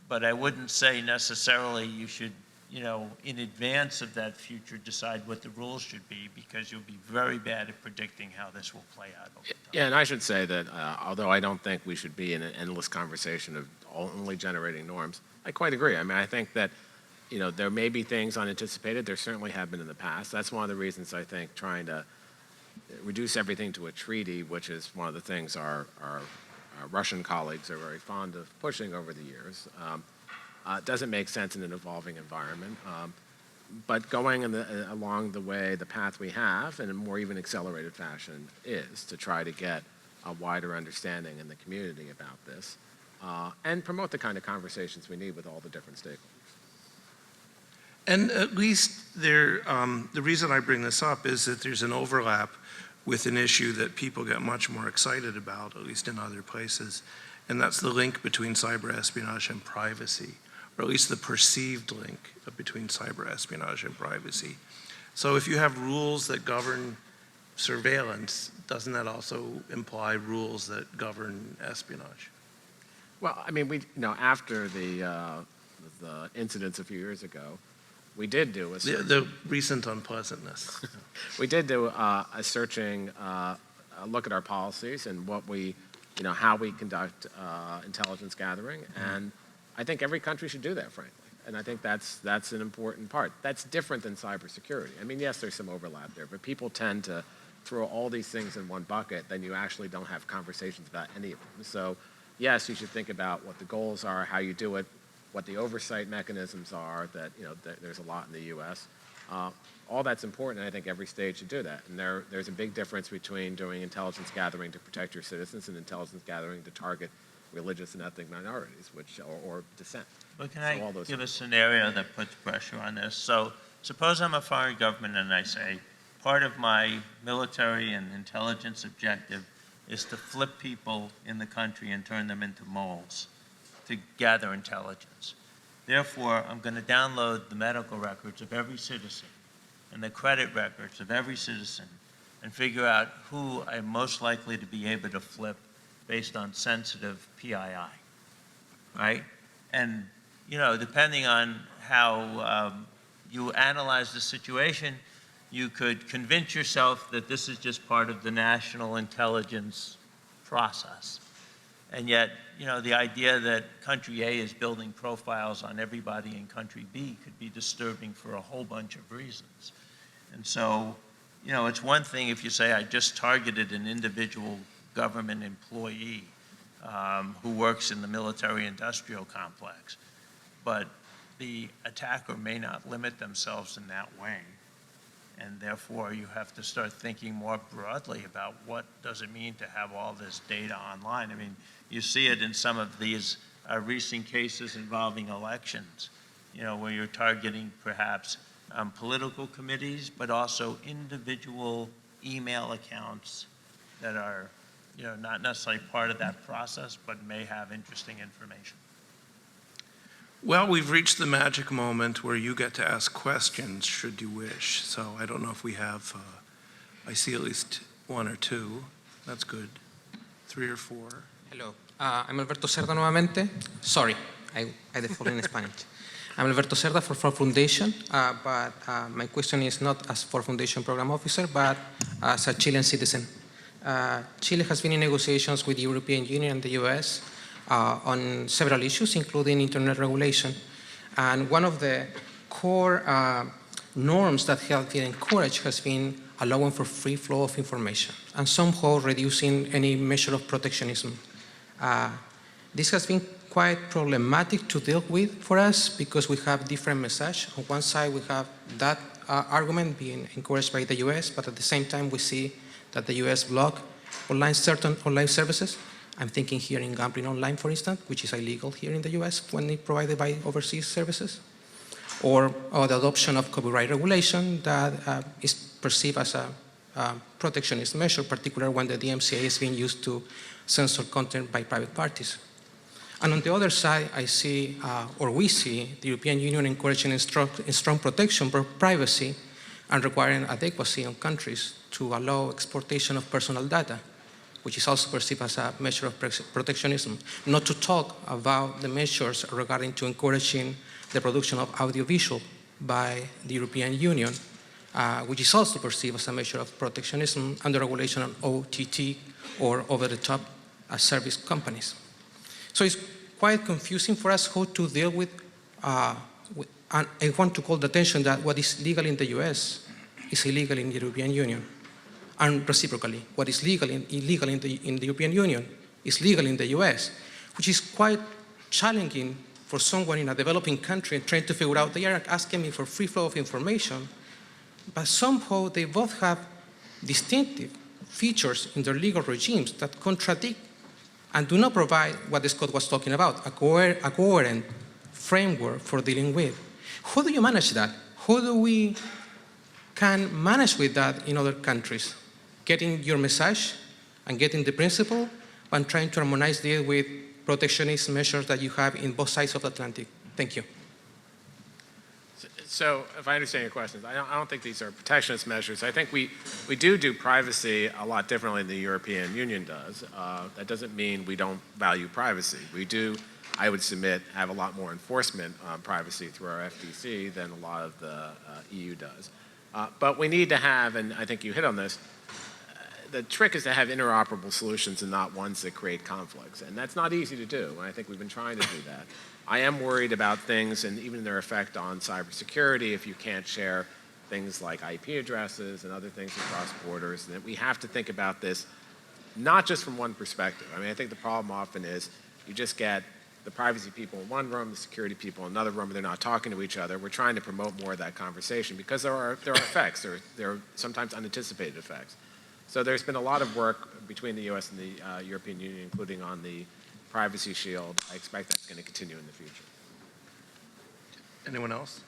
But I wouldn't say necessarily you should, in advance of that future, decide what the rules should be, because you'll be very bad at predicting how this will play out over time. Yeah, and I should say that although I don't think we should be in an endless conversation of only generating norms, I quite agree. I mean, I think that there may be things unanticipated. There certainly have been in the past. That's one of the reasons I think trying to reduce everything to a treaty, which is one of the things our Russian colleagues are very fond of pushing over the years, doesn't make sense in an evolving environment. But going along the path we have in a more even accelerated fashion is to try to get a wider understanding in the community about this and promote the kind of conversations we need with all the different stakeholders. And at least the reason I bring this up is that there's an overlap with an issue that people get much more excited about, at least in other places, and that's the link between cyber espionage and privacy, or at least the perceived link between cyber espionage and privacy. So if you have rules that govern surveillance, doesn't that also imply rules that govern espionage? Well, I mean, after the incidents a few years ago, we did do the recent unpleasantness. We did do a searching look at our policies and what we, how we conduct intelligence gathering. And I think every country should do that, frankly. And I think that's an important part. That's different than cybersecurity. I mean, yes, there's some overlap there, but people tend to throw all these things in one bucket, then you actually don't have conversations about any of them. So yes, you should think about what the goals are, how you do it, what the oversight mechanisms are, that, there's a lot in the US. All that's important, and I think every state should do that. And there's a big difference between doing intelligence gathering to protect your citizens and intelligence gathering to target religious and ethnic minorities, or dissent. But can So all I those give a things. scenario that puts pressure on this? So suppose I'm a foreign government and I say, part of my military and intelligence objective is to flip people in the country and turn them into moles to gather intelligence. Therefore, I'm going to download the medical records of every citizen and the credit records of every citizen and figure out who I'm most likely to be able to flip based on sensitive PII, right? And, depending on how you analyze the situation, you could convince yourself that this is just part of the national intelligence process. And yet, the idea that country A is building profiles on everybody in country B could be disturbing for a whole bunch of reasons. And so, it's one thing if you say, I just targeted an individual government employee who works in the military-industrial complex. But the attacker may not limit themselves in that way. And therefore, you have to start thinking more broadly about what does it mean to have all this data online. I mean, you see it in some of these recent cases involving elections, where you're targeting perhaps political committees, but also individual email accounts that are, not necessarily part of that process, but may have interesting information. Well, we've reached the magic moment where you get to ask questions, should you wish. So I don't know if we have, I see at least one or two. That's good. 3 or 4. Hello, I'm Alberto Cerda nuevamente. Sorry, I default in Spanish. I'm Alberto Cerda for Ford Foundation, but my question is not as Ford Foundation program officer, but as a Chilean citizen. Chile has been in negotiations with the European Union and the US on several issues, including internet regulation. And one of the core norms that have been encouraged has been allowing for free flow of information and somehow reducing any measure of protectionism. This has been quite problematic to deal with for us because we have different messages. On one side, we have that argument being encouraged by the US, but at the same time, we see that the US block certain online services. I'm thinking here in gambling online, for instance, which is illegal here in the US when it's provided by overseas services. Or the adoption of copyright regulation that is perceived as a protectionist measure, particularly when the DMCA is being used to censor content by private parties. And on the other side, I see, or we see, the European Union encouraging strong protection for privacy and requiring adequacy on countries to allow exportation of personal data, which is also perceived as a measure of protectionism. Not to talk about the measures regarding to encouraging the production of audiovisual by the European Union, which is also perceived as a measure of protectionism under regulation on OTT or over-the-top service companies. So it's quite confusing for us how to deal with, and I want to call the attention that what is legal in the US is illegal in the European Union. And reciprocally, what is illegal in the European Union is legal in the US, which is quite challenging for someone in a developing country trying to figure out, they are asking me for free flow of information, but somehow they both have distinctive features in their legal regimes that contradict and do not provide what Scott was talking about, a coherent framework for dealing with. How do you manage that? How do we can manage with that in other countries? Getting your message and getting the principle, and trying to harmonize deal with protectionist measures that you have in both sides of the Atlantic. Thank you. So if I understand your questions, I don't think these are protectionist measures. I think we do privacy a lot differently than the European Union does. That doesn't mean we don't value privacy. We do, I would submit, have a lot more enforcement on privacy through our FTC than a lot of the EU does. But we need to have, and I think you hit on this, the trick is to have interoperable solutions and not ones that create conflicts. And that's not easy to do, and I think we've been trying to do that. I am worried about things and even their effect on cybersecurity if you can't share things like IP addresses and other things across borders. And that we have to think about this not just from one perspective. I mean, I think the problem often is you just get the privacy people in one room, the security people in another room, and they're not talking to each other. We're trying to promote more of that conversation because there are effects. There are sometimes unanticipated effects. So there's been a lot of work between the U.S. and the European Union, including on the Privacy Shield. I expect that's going to continue in the future. Anyone else?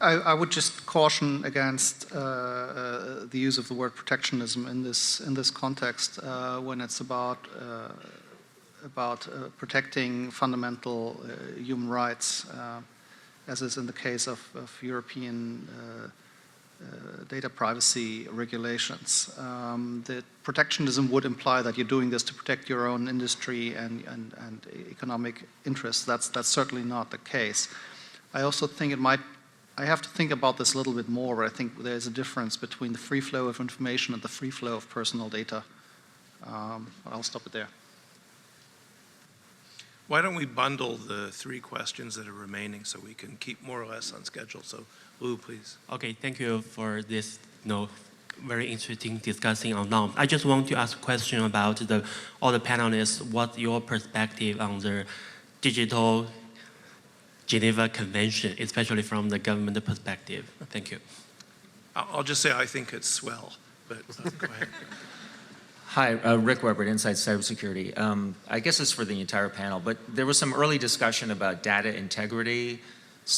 I would just caution against the use of the word protectionism in this context when it's about protecting fundamental human rights, as is in the case of European data privacy regulations. The protectionism would imply that you're doing this to protect your own industry and economic interests. That's certainly not the case. I also think I have to think about this a little bit more, but I think there's a difference between the free flow of information and the free flow of personal data. But I'll stop it there. Why don't we bundle the 3 questions that are remaining so we can keep more or less on schedule? So, Lou, please. Okay, thank you for this very interesting discussing on norms. I just want to ask a question about all the panelists. What's your perspective on the digital Geneva Convention, especially from the government perspective? Thank you. I'll just say I think it's swell, but go ahead. Hi, Rick Weber, Inside Cybersecurity. I guess it's for the entire panel, but there was some early discussion about data integrity,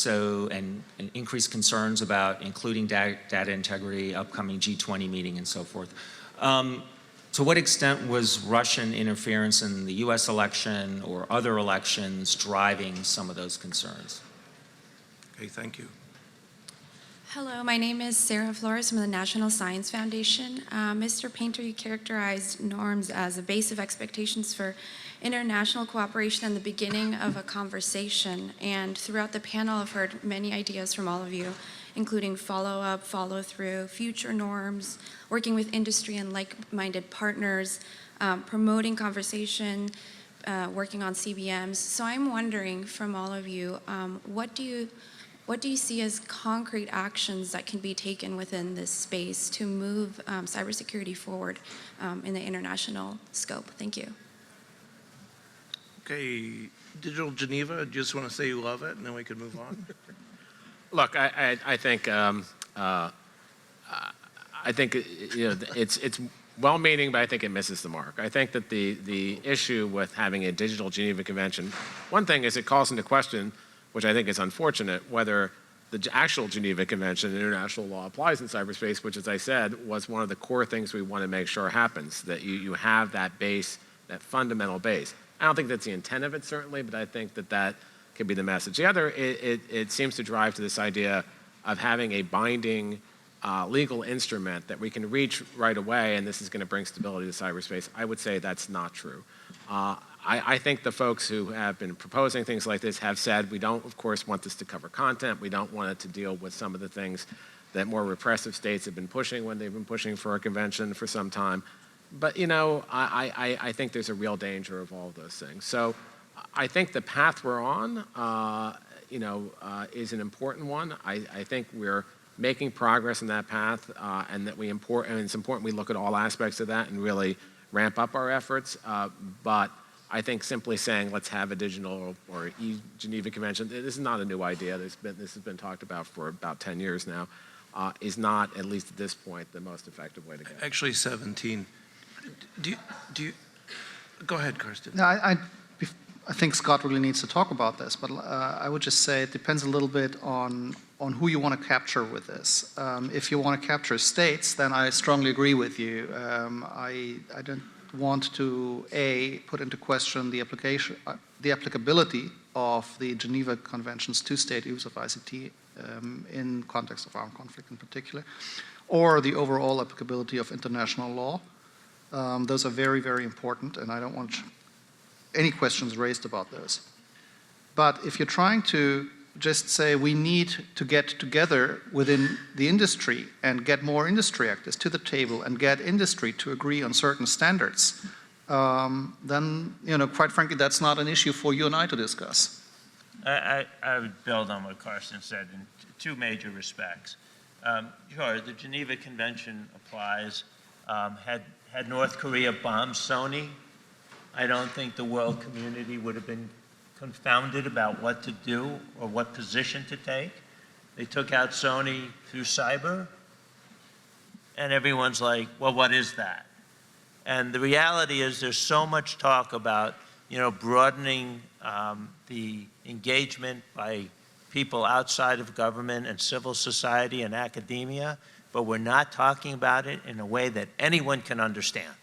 and increased concerns about including data integrity, upcoming G20 meeting and so forth. To what extent was Russian interference in the US election or other elections driving some of those concerns? Okay, thank you. Hello, my name is Sarah Flores from the National Science Foundation. Mr. Painter, you characterized norms as a base of expectations for international cooperation and the beginning of a conversation. And throughout the panel, I've heard many ideas from all of you, including follow-up, follow-through, future norms, working with industry and like-minded partners, promoting conversation, working on CBMs. So I'm wondering from all of you, what do you see as concrete actions that can be taken within this space to move cybersecurity forward in the international scope? Thank you. Okay, Digital Geneva, do you just want to say you love it and then we can move on? Look, I think it's well-meaning, but I think it misses the mark. I think that the issue with having a digital Geneva Convention, one thing is it calls into question, which I think is unfortunate, whether the actual Geneva Convention, international law, applies in cyberspace, which, as I said, was one of the core things we want to make sure happens, that you have that base, that fundamental base. I don't think that's the intent of it, certainly, but I think that could be the message. The other, it seems to drive to this idea of having a binding legal instrument that we can reach right away, and this is going to bring stability to cyberspace. I would say that's not true. I think the folks who have been proposing things like this have said, we don't, of course, want this to cover content. We don't want it to deal with some of the things that more repressive states have been pushing when they've been pushing for a convention for some time. But, I think there's a real danger of all of those things. So I think the path we're on, is an important one. I think we're making progress in that path, and that it's important we look at all aspects of that and really ramp up our efforts. But I think simply saying let's have a digital or Geneva Convention, this is not a new idea. This has been talked about for about 10 years now, is not, at least at this point, the most effective way to go. Actually, 17. Do you go ahead, Karsten. No, I think Scott really needs to talk about this, but I would just say it depends a little bit on who you want to capture with this. If you want to capture states, then I strongly agree with you. I don't want to put into question the applicability of the Geneva Convention's two-state use of ICT in context of armed conflict in particular, or the overall applicability of international law. Those are very, very important, and I don't want any questions raised about those. But if you're trying to just say we need to get together within the industry and get more industry actors to the table and get industry to agree on certain standards, then, quite frankly, that's not an issue for you and I to discuss. I would build on what Karsten said in two major respects. Sure, the Geneva Convention applies. Had North Korea bombed Sony, I don't think the world community would have been confounded about what to do or what position to take. They took out Sony through cyber, and everyone's like, well, what is that? And the reality is there's so much talk about, broadening the engagement by people outside of government and civil society and academia, but we're not talking about it in a way that anyone can understand.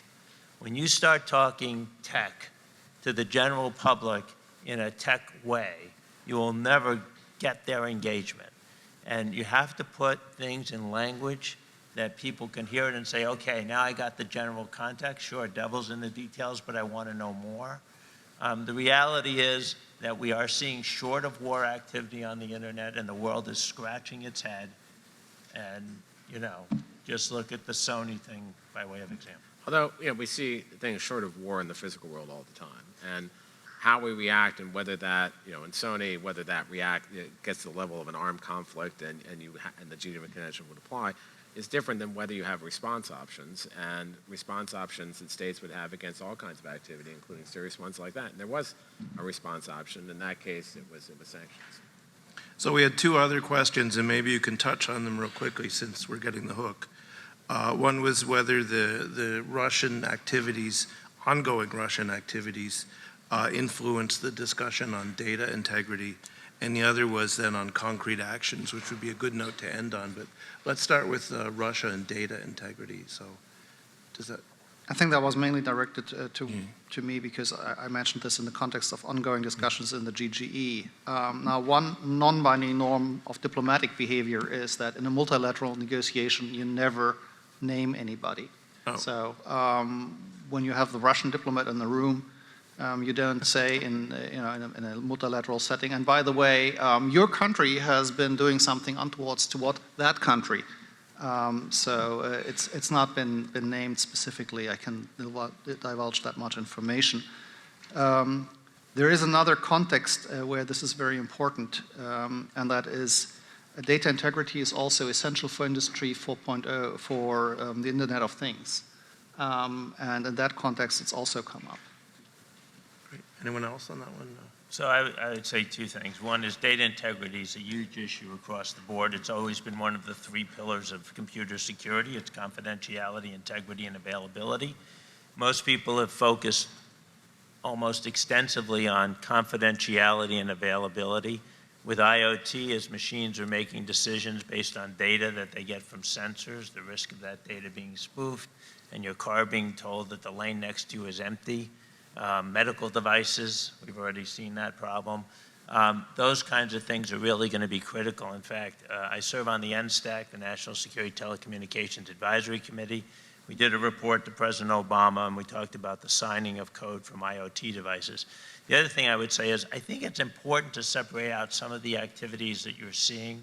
When you start talking tech to the general public in a tech way, you will never get their engagement. And you have to put things in language that people can hear it and say, okay, now I got the general context. Sure, devil's in the details, but I want to know more. The reality is that we are seeing short of war activity on the internet, and the world is scratching its head. And, just look at the Sony thing by way of example. Although, we see things short of war in the physical world all the time. And how we react and whether that, in Sony, whether that gets to the level of an armed conflict and the Geneva Convention would apply, is different than whether you have response options, and response options that states would have against all kinds of activity, including serious ones like that. And there was a response option. In that case, it was sanctions. So we had two other questions, and maybe you can touch on them real quickly since we're getting the hook. One was whether the Russian activities, ongoing Russian activities, influenced the discussion on data integrity, and the other was then on concrete actions, which would be a good note to end on. But let's start with Russia and data integrity. So does that? I think that was mainly directed to me because I mentioned this in the context of ongoing discussions in the GGE. Now, one non-binding norm of diplomatic behavior is that in a multilateral negotiation, you never name anybody. Oh. So when you have the Russian diplomat in the room, you don't say in a multilateral setting, and by the way, your country has been doing something untowards toward that country. So it's not been named specifically. I can divulge that much information. There is another context where this is very important, and that is data integrity is also essential for Industry 4.0, for the Internet of Things. And in that context, it's also come up. Great. Anyone else on that one? No. So I would say two things. One is data integrity is a huge issue across the board. It's always been one of the three pillars of computer security. It's confidentiality, integrity, and availability. Most people have focused almost extensively on confidentiality and availability. With IoT, as machines are making decisions based on data that they get from sensors, the risk of that data being spoofed, and your car being told that the lane next to you is empty. Medical devices, we've already seen that problem. Those kinds of things are really going to be critical. In fact, I serve on the NSTAC, the National Security Telecommunications Advisory Committee. We did a report to President Obama, and we talked about the signing of code from IoT devices. The other thing I would say is I think it's important to separate out some of the activities that you're seeing.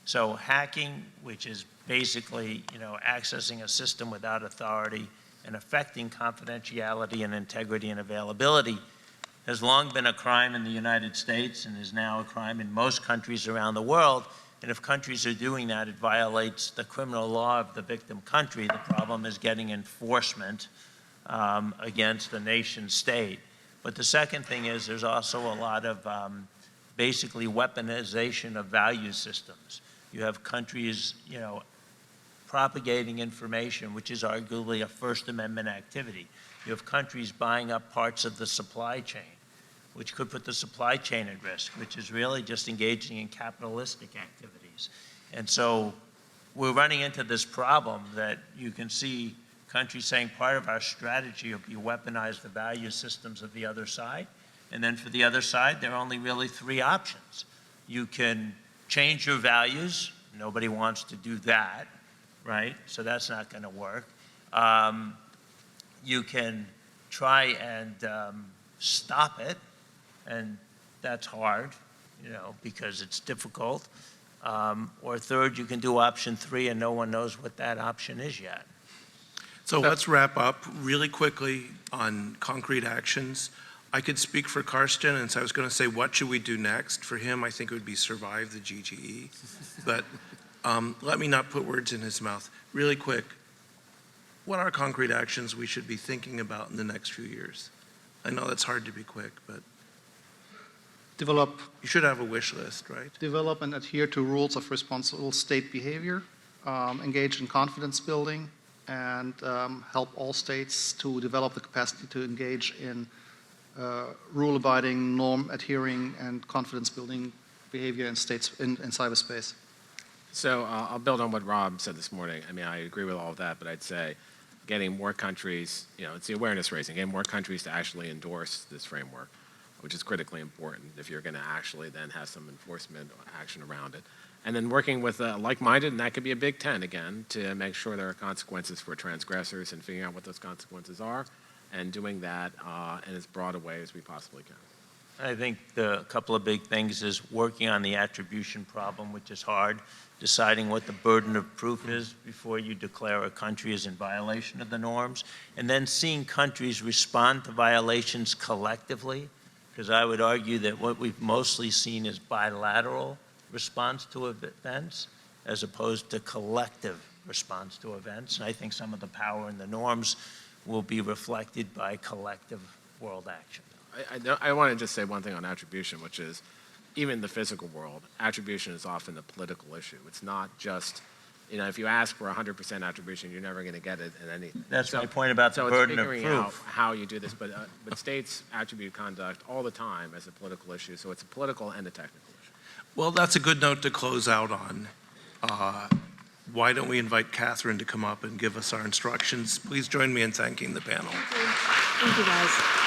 So hacking, which is basically, accessing a system without authority and affecting confidentiality and integrity and availability, has long been a crime in the United States and is now a crime in most countries around the world. And if countries are doing that, it violates the criminal law of the victim country. The problem is getting enforcement against the nation state. But the second thing is there's also a lot of basically weaponization of value systems. You have countries, propagating information, which is arguably a First Amendment activity. You have countries buying up parts of the supply chain, which could put the supply chain at risk, which is really just engaging in capitalistic activities. And so we're running into this problem that you can see countries saying part of our strategy will be weaponize the value systems of the other side. And then for the other side, there are only really three options. You can change your values. Nobody wants to do that, right? So that's not going to work. You can try and stop it, and that's hard. because it's difficult. Or third, you can do option 3 and no one knows what that option is yet. So let's wrap up really quickly on concrete actions. I could speak for Karsten, and so I was going to say, what should we do next? For him, I think it would be survive the GGE. But let me not put words in his mouth. Really quick, what are concrete actions we should be thinking about in the next few years? I know that's hard to be quick, but Develop you should have a wish list, right? develop and adhere to rules of responsible state behavior, engage in confidence building, and help all states to develop the capacity to engage in rule-abiding, norm-adhering, and confidence-building behavior in cyberspace. So I'll build on what Rob said this morning. I mean, I agree with all of that, but I'd say getting more countries, it's the awareness raising, getting more countries to actually endorse this framework, which is critically important if you're going to actually then have some enforcement action around it. And then working with like-minded, and that could be a big 10 again, to make sure there are consequences for transgressors and figuring out what those consequences are, and doing that in as broad a way as we possibly can. I think a couple of big things is working on the attribution problem, which is hard, deciding what the burden of proof is before you declare a country is in violation of the norms, and then seeing countries respond to violations collectively, because I would argue that what we've mostly seen is bilateral response to events as opposed to collective response to events. And I think some of the power in the norms will be reflected by collective world action. I want to just say one thing on attribution, which is even in the physical world, attribution is often a political issue. It's not just, if you ask for 100% attribution, you're never going to get it in any. That's my point about the burden of proof. So it's figuring out how you do this, but states attribute conduct all the time as a political issue, so it's a political and a technical issue. Well, that's a good note to close out on. Why don't we invite Catherine to come up and give us our instructions? Please join me in thanking the panel. Thank you, guys.